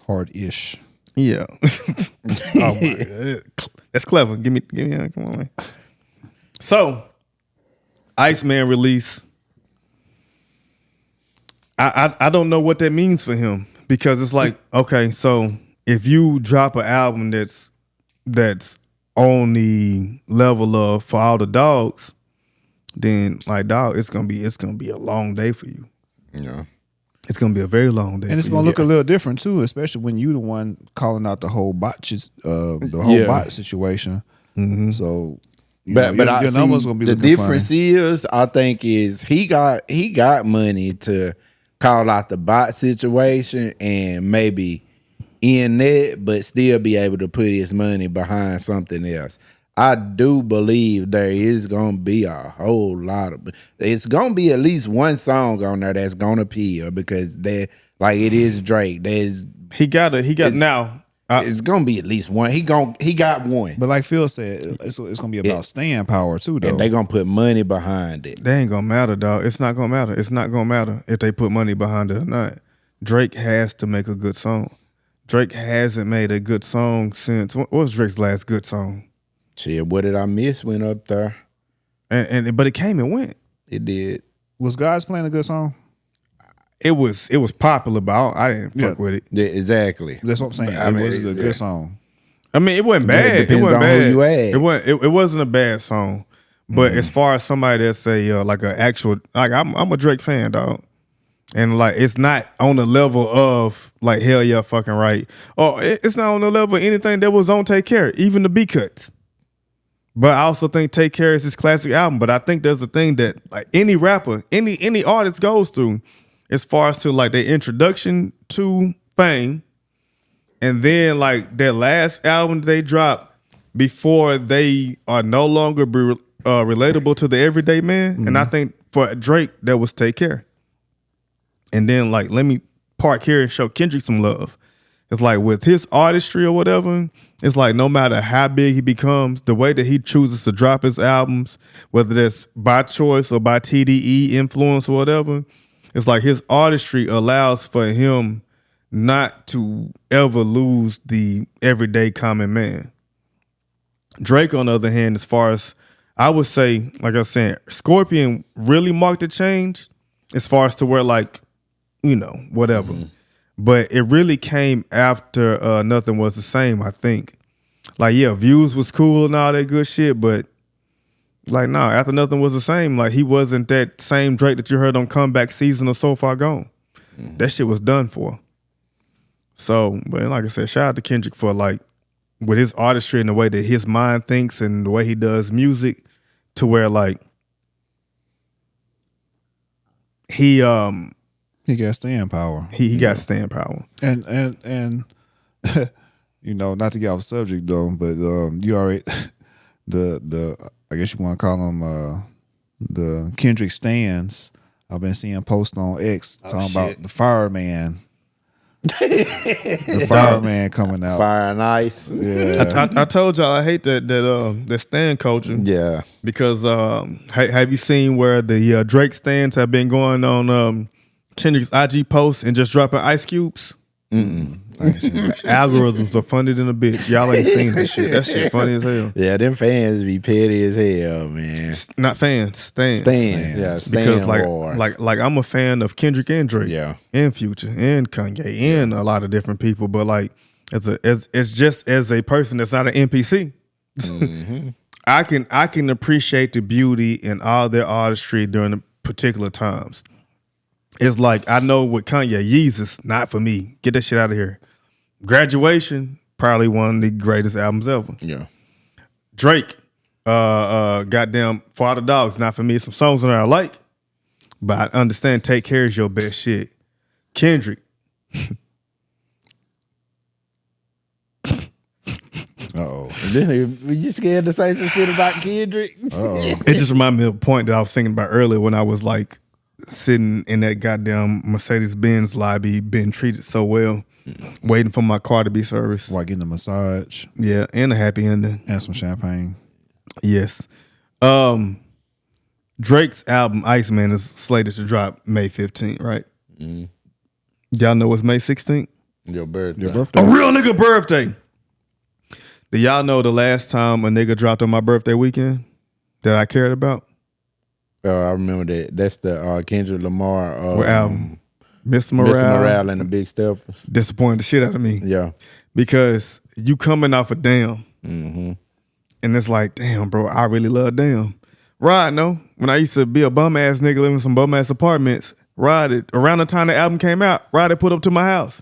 Hard-ish. Yeah. Oh my God. That's clever. Give me come on, man. So, Iceman release. I don't know what that means for him because it's like, okay, so if you drop an album that's on the level of For All the Dogs, then like dog, it's gonna be a long day for you. Yeah. It's gonna be a very long day. And it's gonna look a little different too, especially when you the one calling out the whole bot bot situation. Mm-hmm. So But your numbers gonna be the looking difference funny. is I think is he got money to call out the bot situation and maybe end that, but still be able to put his money behind something else. I do believe there is gonna be a whole lot of. It's gonna be at least one song on there that's gonna appeal because it is Drake. He got now. It's gonna be at least one. He got one. But like Phil said, it's gonna be about staying power too, though. And they gonna put money behind it. They ain't gonna matter, dog. It's not gonna matter. It's not gonna matter if they put money behind it or not. Drake has to make a good song. Drake hasn't made a good song since what was Drake's last good song? Shit, What Did I Miss went up there. But it came and went. It did. Was God's Plan a good song? It was popular, but I didn't fuck with it. Yeah, exactly. That's what I'm saying. Was it a good song? I mean, it wasn't bad. It depends on who you ask. It wasn't a bad song. But as far as somebody that's like an actual, like I'm a Drake fan, dog. And like it's not on the level of like hell yeah, fucking right. Oh, it's not on the level of anything that was on Take Care, even the B cuts. But I also think Take Care is his classic album. But I think there's a thing that like any rapper, any artist goes through, as far as to like their introduction to fame, and then like their last album they drop before they are no longer relatable to the everyday man. Mm-hmm. And I think for Drake that was Take Care. And then like let me park here and show Kendrick some love. It's like with his artistry or whatever, it's like no matter how big he becomes, the way that he chooses to drop his albums, whether that's by choice or by TDE influence or whatever, it's like his artistry allows for him not to ever lose the everyday common man. Drake, on the other hand, as far as I would say, like I said, Scorpion really marked a change as far as to where like, whatever. Mm-hmm. But it really came after Nothing Was the Same, I think. Like, yeah, Views was cool and all that good shit, but like, nah, after Nothing Was the Same, like he wasn't that same Drake that you heard on Comeback Season or So Far Gone. Mm-hmm. That shit was done for. So, but like I said, shout out to Kendrick for like, with his artistry and the way that his mind thinks and the way he does music to where like, he got staying power. He got staying power. And not to get off subject though, but you already the I guess you want to call them the Kendrick stands. I've been seeing posts on X talking about the fireman. The fireman coming out. Fire and Ice. Yeah. I told y'all I hate that stand culture. Yeah. Because have you seen where the Drake stands have been going on Kendrick's IG posts and just dropping ice cubes? Algorithms are funny than a bitch. Y'all ain't seen that shit. That shit funny as hell. Yeah, them fans be petty as hell, man. Not fans, stands. Yeah, because like I'm a fan of Kendrick and Drake, and Future and Kanye and a lot of different people. But like it's just as a person that's not an NPC, mm-hmm. I can appreciate the beauty in all their artistry during the particular times. It's like, I know with Kanye, Yeezus, not for me. Get that shit out of here. Graduation, probably one of the greatest albums ever. Yeah. Drake, goddamn, For All the Dogs, not for me. Some songs in there I like, but I understand Take Care is your best shit. Kendrick. Uh-oh. Were you scared to say some shit about Kendrick? It just reminded me of a point that I was thinking about earlier when I was like, sitting in that goddamn Mercedes-Benz lobby, being treated so well, waiting for my car to be serviced. While getting a massage. Yeah, and a happy ending. And some champagne. Yes. Drake's album Iceman is slated to drop May 15th, right? Y'all know what's May 16th? Your birthday. A real nigga birthday. Do y'all know the last time a nigga dropped on my birthday weekend that I cared about? I remember that. That's the Kendrick Lamar album. Mr. Morale. Mr. Morale and the Big Steppers. Disappointed the shit out of me. Yeah. Because you coming off of Damn. Mm-hmm. And it's like, damn, bro, I really love Damn. Rod, no. When I used to be a bum ass nigga living in some bum ass apartments, Rod, around the time the album came out, Rod had put up to my house.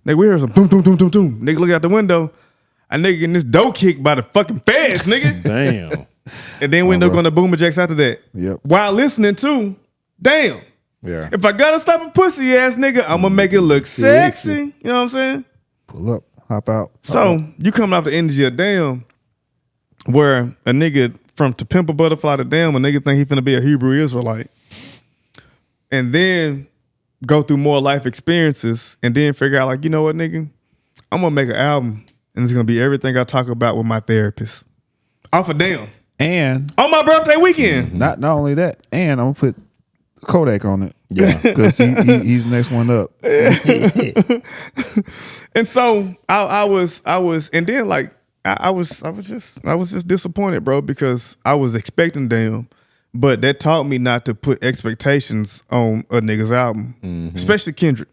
Nigga, we heard some doom, doom, doom, doom, doom. Nigga look out the window. A nigga getting this dough kicked by the fucking feds, nigga. Damn. And then we end up going to Boomer Jacks after that. Yep. While listening to Damn. Yeah. If I gotta stop a pussy ass nigga, I'm gonna make it look sexy. You know what I'm saying? Pull up, hop out. So you coming off the energy of Damn, where a nigga from To Pimp a Butterfly to Damn, a nigga think he finna be a Hebrew Israelite. And then go through more life experiences and then figure out, like, you know what, nigga? I'm gonna make an album and it's gonna be everything I talk about with my therapist. Off of Damn. And On my birthday weekend. not only that, and I'm gonna put Kodak on it. Yeah. Because he's the next one up. And so I was, and then like I was just disappointed, bro, because I was expecting Damn, but that taught me not to put expectations on a nigga's album, especially Kendrick,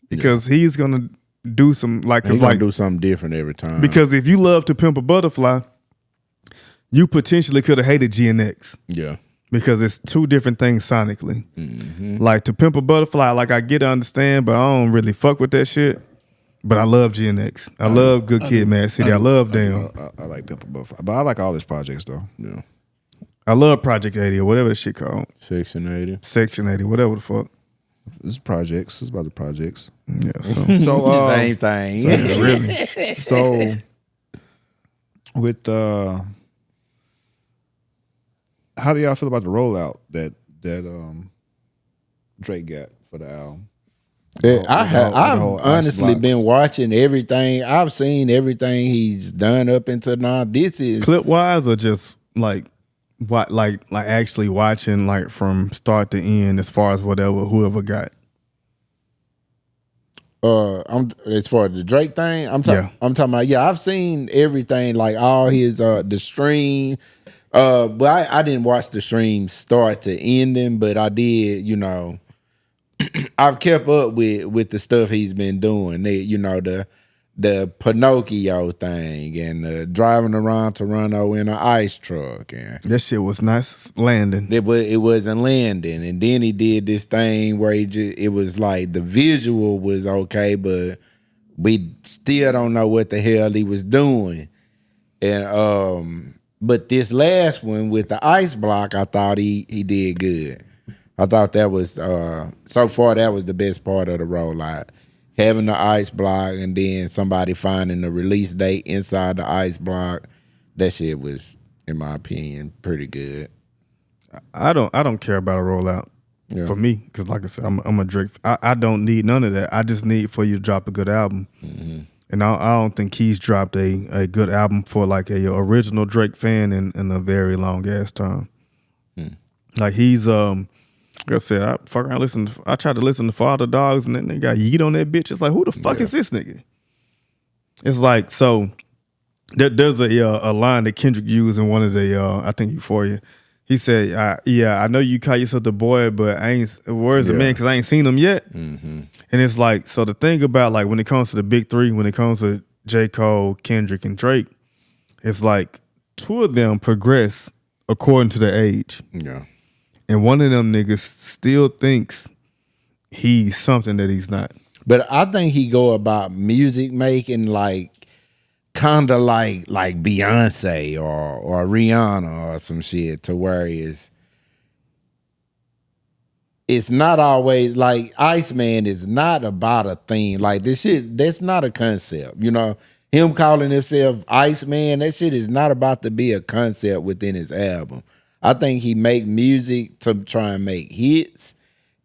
because he's gonna do some He's gonna do something different every time. Because if you love To Pimp a Butterfly, you potentially could have hated GNX. Yeah. Because it's two different things sonically. Like To Pimp a Butterfly, like I get to understand, but I don't really fuck with that shit. But I love GNX. I love Good Kid, Mad City. I love Damn. I like Pimp a Butterfly, but I like all his projects though. Yeah. I love Project 80 or whatever the shit called. Section 80. Section 80, whatever the fuck. It's projects. It's about the projects. Yeah, so Same thing. really. So with how do y'all feel about the rollout that Drake got for the album? I've honestly been watching everything. I've seen everything he's done up until now. This is Clip wise or just like what like actually watching like from start to end as far as whoever got. I'm as far as the Drake thing, I'm talking about, I've seen everything, like all his the stream. But I didn't watch the stream start to ending, but I did, you know, I've kept up with the stuff he's been doing. The Pinocchio thing and driving around Toronto in an ice truck, and That shit was nice landing. it wasn't landing. And then he did this thing where it was like the visual was okay, but we still don't know what the hell he was doing. And but this last one with the ice block, I thought he did good. I thought that was so far that was the best part of the rollout. Having the ice block and then somebody finding the release date inside the ice block, that shit was, in my opinion, pretty good. I don't care about a rollout for me, because like I said, I'm a Drake. I don't need none of that. I just need for you to drop a good album. And I don't think he's dropped a good album for like a original Drake fan in a very long ass time. Like he's like I said, I tried to listen to Father Dogs, and then they got yeet on that bitch. It's like, who the fuck is this nigga? It's like, so there's a line that Kendrick used in one of the I think Euphoria. He said, I know you call yourself the boy, but where's the man? Because I ain't seen him yet. And it's like, so the thing about like when it comes to the big three, when it comes to J. Cole, Kendrick, and Drake, it's like two of them progress according to their age. Yeah. And one of them niggas still thinks he's something that he's not. But I think he go about music making like kind of like Beyonce or Rihanna or some shit, to where it's not always like Iceman is not about a theme. Like this shit, that's not a concept. You know, him calling himself Iceman, that shit is not about to be a concept within his album. I think he make music to try and make hits,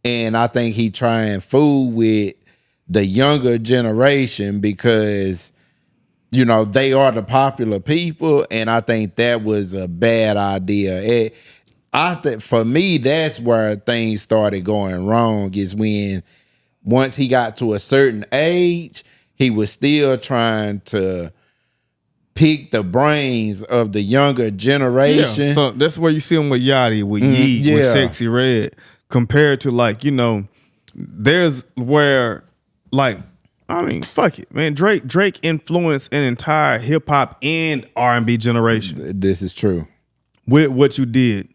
and I think he try and fool with the younger generation because, you know, they are the popular people, and I think that was a bad idea. I think for me, that's where things started going wrong. Is when once he got to a certain age, he was still trying to pick the brains of the younger generation. Yeah, so that's where you see him with Yachty, with Yeet, with Sexy Red, compared to like, you know, there's where like, I mean, fuck it, man. Drake influenced an entire hip hop and R&B generation. This is true. With what you did.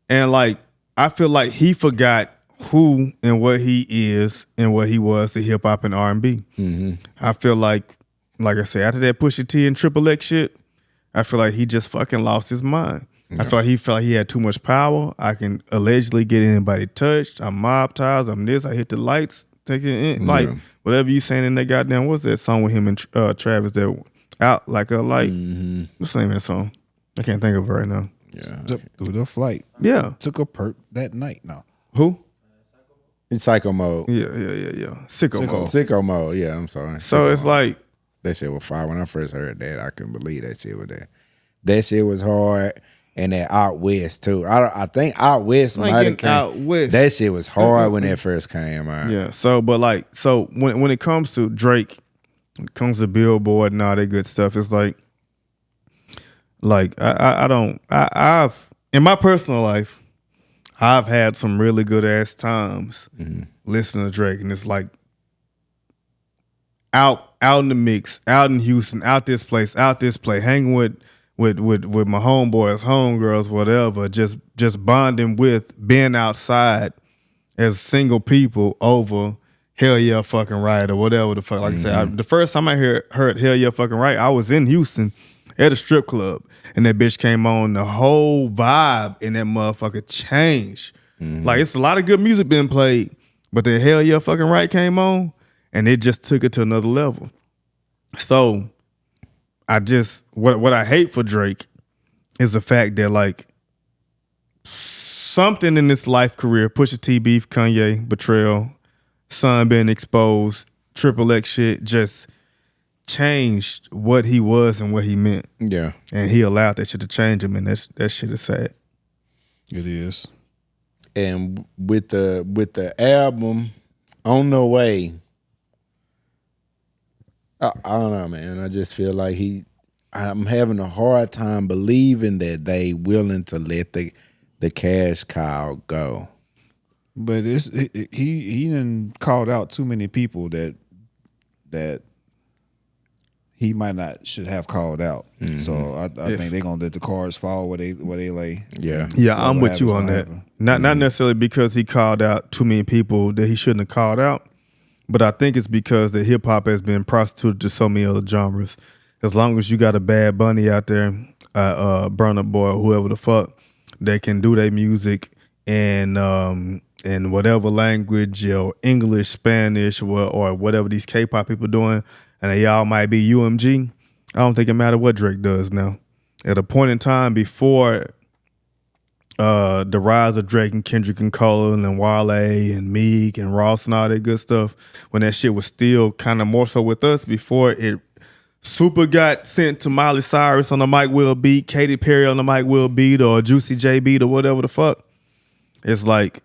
And like, I feel like he forgot who and what he is and what he was to hip hop and R&B. Mm-hmm. I feel like I said, after that Pusha T and Triple X shit, I feel like he just fucking lost his mind. Yeah. I felt like he had too much power. I can allegedly get anybody touched. I'm mob-tized. I'm this. I hit the lights. Take it in. Like, whatever you saying in that goddamn, what's that song with him and Travis that out like a light? Mm-hmm. What's the name of that song? I can't think of it right now. Yeah. Through the flight. Yeah. Took a perk that night. No. Who? It's Psycho Mode. Yeah. Sicko Mode. Yeah, I'm sorry. So Sicko it's Mode. like, that shit was fire. When I first heard that, I couldn't believe that shit was there. That shit was hard. And that Out West too. I think Out West might have came. Out West. That shit was hard when that first came out. Yeah. So, but like, so when it comes to Drake, when it comes to Billboard and all that good stuff, it's like I've in my personal life, I've had some really good ass times listening to Drake, and it's like out in the mix, out in Houston, out this place, hanging with my homeboys, homegirls, whatever, just bonding with being outside as single people over Hell Yeah Fucking Right or whatever the fuck. Like I said, the first time I heard Hell Yeah Fucking Right, I was in Houston at a strip club, and that bitch came on. The whole vibe in that motherfucker changed. Like, it's a lot of good music being played, but the Hell Yeah Fucking Right came on, and it just took it to another level. So I just what I hate for Drake is the fact that like something in this life career, Pusha T beef, Kanye betrayal, son being exposed, Triple X shit just changed what he was and what he meant. Yeah, and he allowed that shit to change him, and that shit is sad. It is. And with the album On the Way, I don't know, man. I just feel like I'm having a hard time believing that they willing to let the cash cow go. But he done called out too many people that he might not should have called out. Mm-hmm. So I think they're gonna let the cards fall where they lay. Yeah, I'm with you on that. Not necessarily because he called out too many people that he shouldn't have called out. But I think it's because the hip hop has been prostituted to so many other genres. As long as you got a Bad Bunny out there, Burna Boy, whoever the fuck, that can do their music in whatever language, or English, Spanish, or whatever these K-pop people doing, and they all might be UMG. I don't think it matters what Drake does now. At a point in time before the rise of Drake and Kendrick and Cole and Wale and Meek and Ross and all that good stuff, when that shit was still kind of more so with us, before it super got sent to Miley Cyrus on the Mike Will beat, Katy Perry on the Mike Will beat, or Juicy J beat, or whatever the fuck. It's like,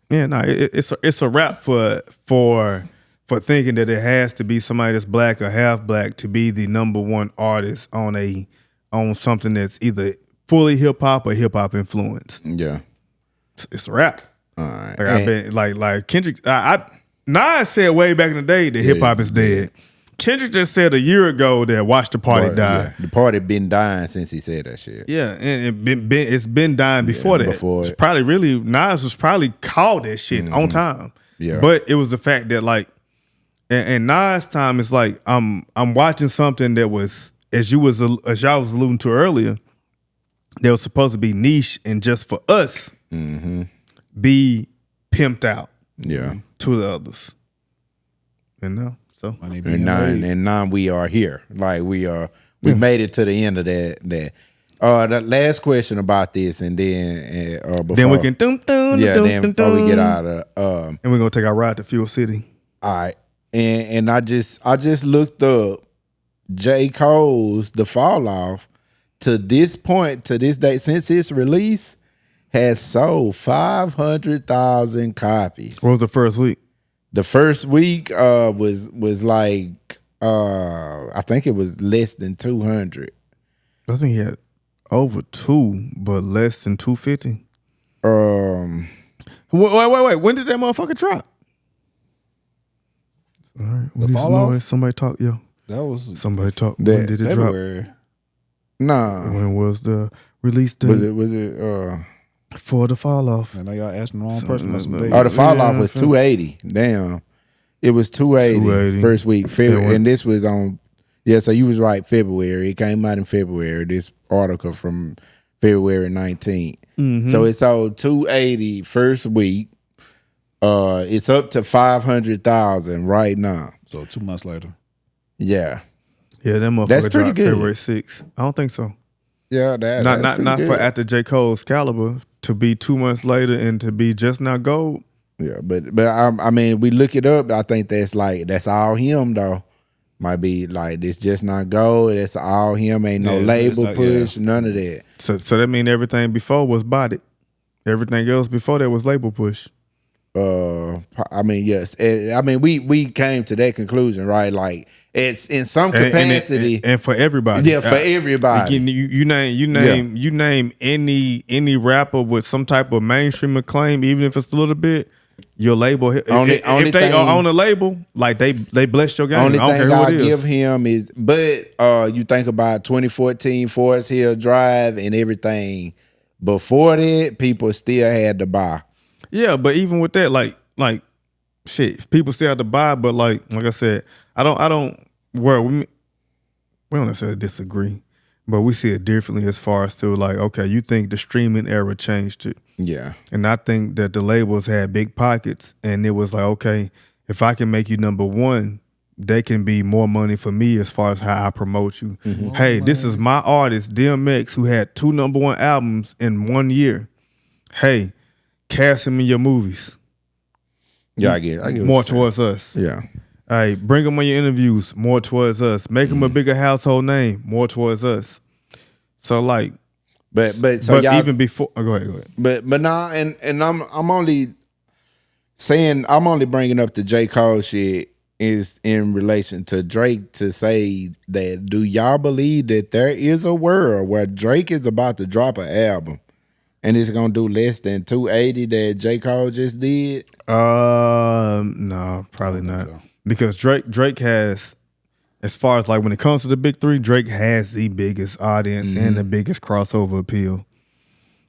it's a rap for thinking that it has to be somebody that's black or half black to be the number one artist on something that's either fully hip hop or hip hop influenced. Yeah, it's a rap. All right. Like I've been like Kendrick. Nas said way back in the day that hip hop is dead. Kendrick just said a year ago that Watch the Party Die. Yeah. The party been dying since he said that shit. Yeah, and it's been dying before that. It's probably really Nas was probably called that shit on time. Yeah, but it was the fact that like, and Nas' time is like I'm watching something that was as y'all was alluding to earlier, that was supposed to be niche and just for us be pimped out. Yeah, to the others. And now. So and now we are here. Like we made it to the end of that. The last question about this, and then before, then we can before we get out of and we're gonna take our ride to Fuel City. All right, and I just looked up J. Cole's The Fall Off to this point, to this date, since its release, has sold 500,000 copies. What was the first week? The first week was like I think it was less than 200. I think he had over 2, but less than 250. Wait. When did that motherfucker drop? All right. The fall off? Somebody talk, yo. That was Somebody talk. When did it February. drop? Nah. When was the release date? Was it for the fall off? I know y'all asking the wrong person. the fall off was 280. Damn. It was 280 first week. February, and this was on so you was right, February. It came out in February. This article from February 19th. Mm-hmm. So it sold 280 first week. It's up to 500,000 right now. So 2 months later. Yeah. Yeah, that motherfucker That's pretty dropped good. February 6th. I don't think so. Yeah, that's Not pretty for good. after J. Cole's Caliber to be 2 months later and to be just now gold. Yeah, but I mean, we look it up. I think that's all him though. Might be like this just not gold. That's all him. Ain't no label push. None of that. So that mean everything before was bodied. Everything else before that was label push. I mean, yes. I mean, we came to that conclusion, right? Like it's in some capacity, and for everybody. Yeah, for everybody. You name any rapper with some type of mainstream acclaim, even if it's a little bit. Your label, if they are on a label, like they blessed your game. Only I don't thing care who I it is. give him is, but you think about 2014 Forest Hill Drive and everything. Before that, people still had to buy. Yeah, but even with that, like shit, people still have to buy. But like I said, I don't. Where we don't necessarily disagree, but we see it differently as far as to like, okay, you think the streaming era changed it. Yeah. And I think that the labels had big pockets and it was like, okay, if I can make you number one, they can be more money for me as far as how I promote you. Mm-hmm. Hey, this is my artist, DMX, who had 2 number 1 albums in 1 year. Hey, cast him in your movies. Yeah, I get more towards us. Yeah. Hey, bring him on your interviews, more towards us. Make him a bigger household name, more towards us. So like, But even before, go ahead. But nah, and I'm only bringing up the J. Cole shit is in relation to Drake to say that do y'all believe that there is a world where Drake is about to drop an album and it's gonna do less than 280 that J. Cole just did? No, probably not. So. Because Drake has, as far as like when it comes to the big 3, Drake has the biggest audience and the biggest crossover appeal.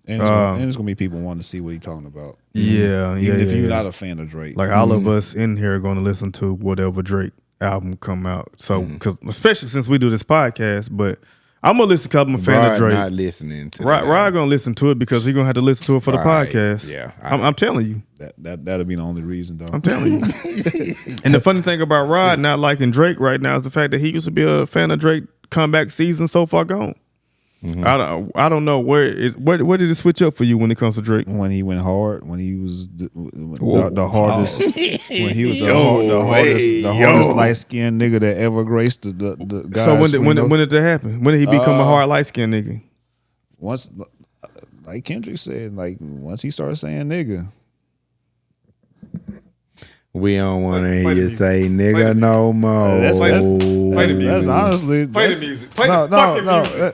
And it's gonna be people wanting to see what he's talking about. Yeah, Even if you're not a fan of Drake. Like all of us in here are gonna listen to whatever Drake album come out. So, because especially since we do this podcast, but I'm gonna listen because I'm a fan of Drake. Not listening to Rod gonna listen to it because he's gonna have to listen to it for the podcast. Yeah, I'm telling you. That'll be the only reason, though. I'm telling you. And the funny thing about Rod not liking Drake right now is the fact that he used to be a fan of Drake comeback season so far gone. Mm-hmm. I don't know where did it switch up for you when it comes to Drake? When he went hard, when he was the hardest, when he was the hardest light skinned nigga that ever graced the guys. So when did that happen? When did he become a hard light skinned nigga? Once, like Kendrick said, like once he started saying nigga. We don't want to hear you say nigga no more. That's honestly. Play the music.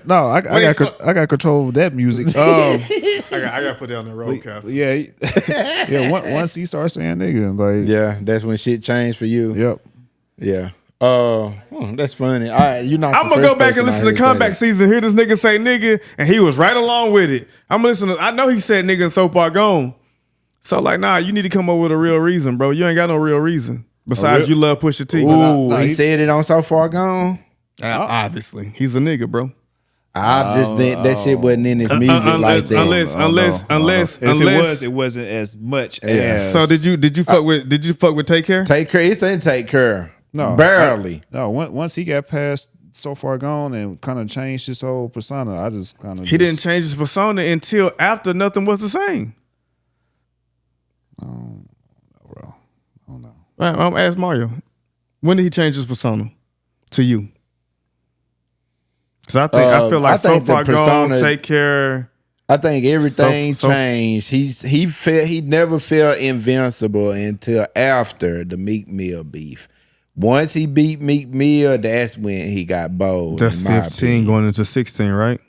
No. I got control of that music. I got to put that on the roadcast. Yeah. Once he started saying nigga, like yeah, that's when shit changed for you. Yep. Yeah. That's funny. I'm gonna go back and listen to comeback season. Hear this nigga say nigga, and he was right along with it. I'm listening. I know he said nigga and so far gone. So like, nah, you need to come up with a real reason, bro. You ain't got no real reason besides you love Pusha T. Ooh, he said it on So Far Gone. Obviously, he's a nigga, bro. I just think that shit wasn't in his music like that. Unless it wasn't as much as. So did you fuck with Take Care? Take Care. It's in Take Care. No, barely. Once he got past So Far Gone and kind of changed his whole persona, I just kind of. He didn't change his persona until after Nothing Was the Same. Bro, I don't know. I'm ask Mario. When did he change his persona to you? Because I feel like So Far Gone, Take Care, I think everything changed. He never felt invincible until after the Meek Mill beef. Once he beat Meek Mill, that's when he got bold. That's 15 going into 16, right?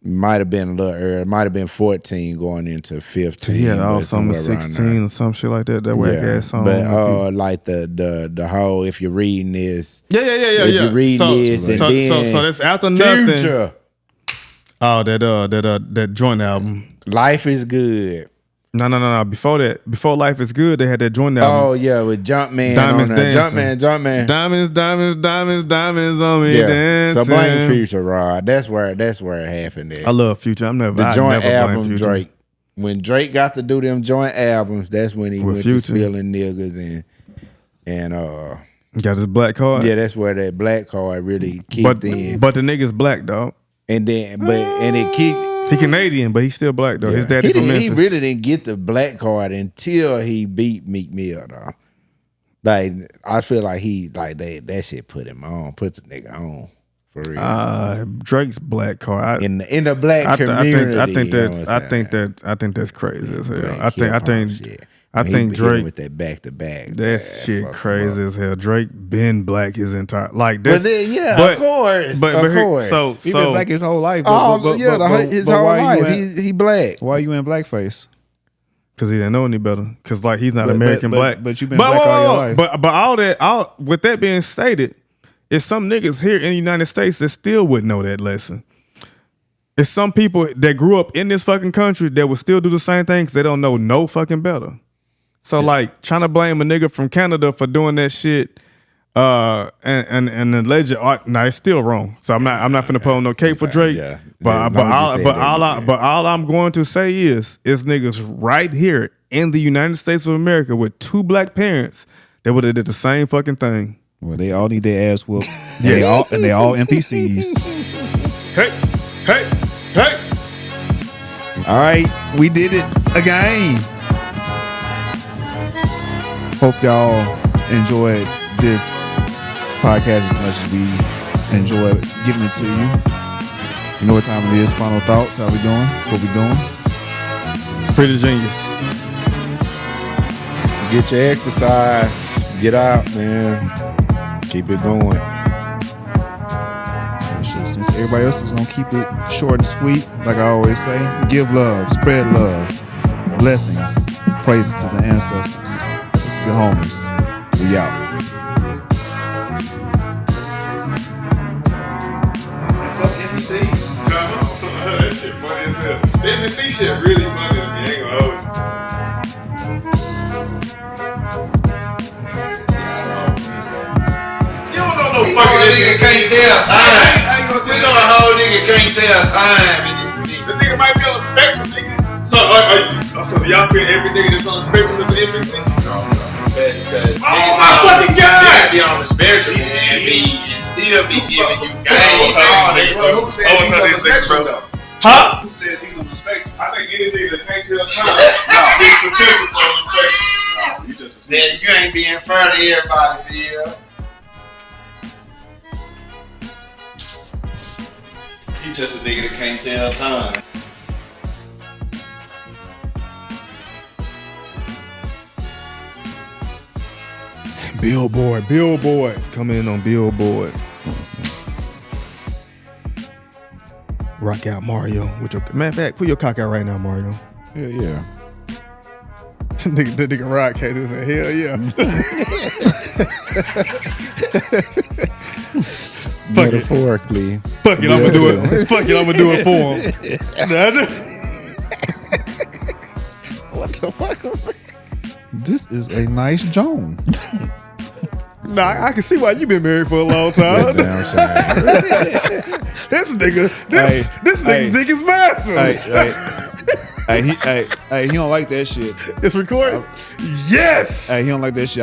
Might have been a little early. Might have been 14 going into 15. Yeah, something 16 or some shit like that. That whack ass song. But like the whole, if you're reading this, if you're reading this, and then so that's after nothing. Future. Oh, that joint album. Life is Good. No. Before that, before Life is Good, they had that joint album. Oh yeah, with Jumpman Diamonds on there. dancing. Jumpman. Diamonds on me dancing. So blame Future, Rod. That's where it happened at. I love Future. The joint album Drake. When Drake got to do them joint albums, that's when he went to spilling niggas and got his black card. Yeah, that's where that black card really kicked in. But the nigga's black, dog. And it kicked. He Canadian, but he's still black though. Yeah. His daddy from Memphis. He really didn't get the black card until he beat Meek Mill though. Like I feel like that shit put him on, put the nigga on for real. Drake's black card in the black community. I think that's crazy as hell. I think Drake with that back to back. That shit crazy as hell. Drake been black his entire of course. So he been black his whole life. His whole life. He black. Why are you in blackface? Because he didn't know any better. Because like he's not American black. But you've been black all your life. But with that being stated, it's some niggas here in the United States that still wouldn't know that lesson. It's some people that grew up in this fucking country that would still do the same thing because they don't know no fucking better. So like trying to blame a nigga from Canada for doing that shit and alleged art, it's still wrong. So I'm not finna put on no cape for Drake. Yeah. But all I'm going to say is niggas right here in the United States of America with two black parents that would have did the same fucking thing. Well, they all need their ass whooped. They all NPCs. Hey. All right, we did it again. Hope y'all enjoyed this podcast as much as we enjoyed giving it to you. You know what time it is. Final thoughts. How we doing? What we doing? Free the genius. Get your exercise. Get out, man. Keep it going. Since everybody else is gonna keep it short and sweet, like I always say, give love, spread love, blessings, praises to the ancestors. It's the homies. We out. Fuck NPCs. That shit funny as hell. The NPC shit really funny to me. I ain't gonna hold you. You don't know no fucking nigga can't tell time. You know a whole nigga can't tell time. The nigga might be on the spectrum, nigga. So do y'all feel every nigga that's on the spectrum is an NPC? No. Because oh my fucking god! You be on the spectrum and still be giving you games. Who says he's on the spectrum though? Huh? Who says he's on the spectrum? I think any nigga that can't tell time is potential on the spectrum. No, you just said you ain't be in front of everybody, Phil. He just a nigga that can't tell time. Billboard. Come in on Billboard. Rock out Mario. With your matter of fact, put your cock out right now, Mario. Yeah. The nigga rock had this. Hell yeah. Metaphorically. Fuck it, I'm gonna do it. Fuck it, I'm gonna do it for him. What the fuck was that? This is a nice Joan. Nah, I can see why you been married for a long time. This nigga's dick is massive. He don't like that shit. It's recorded. Yes. He don't like that shit.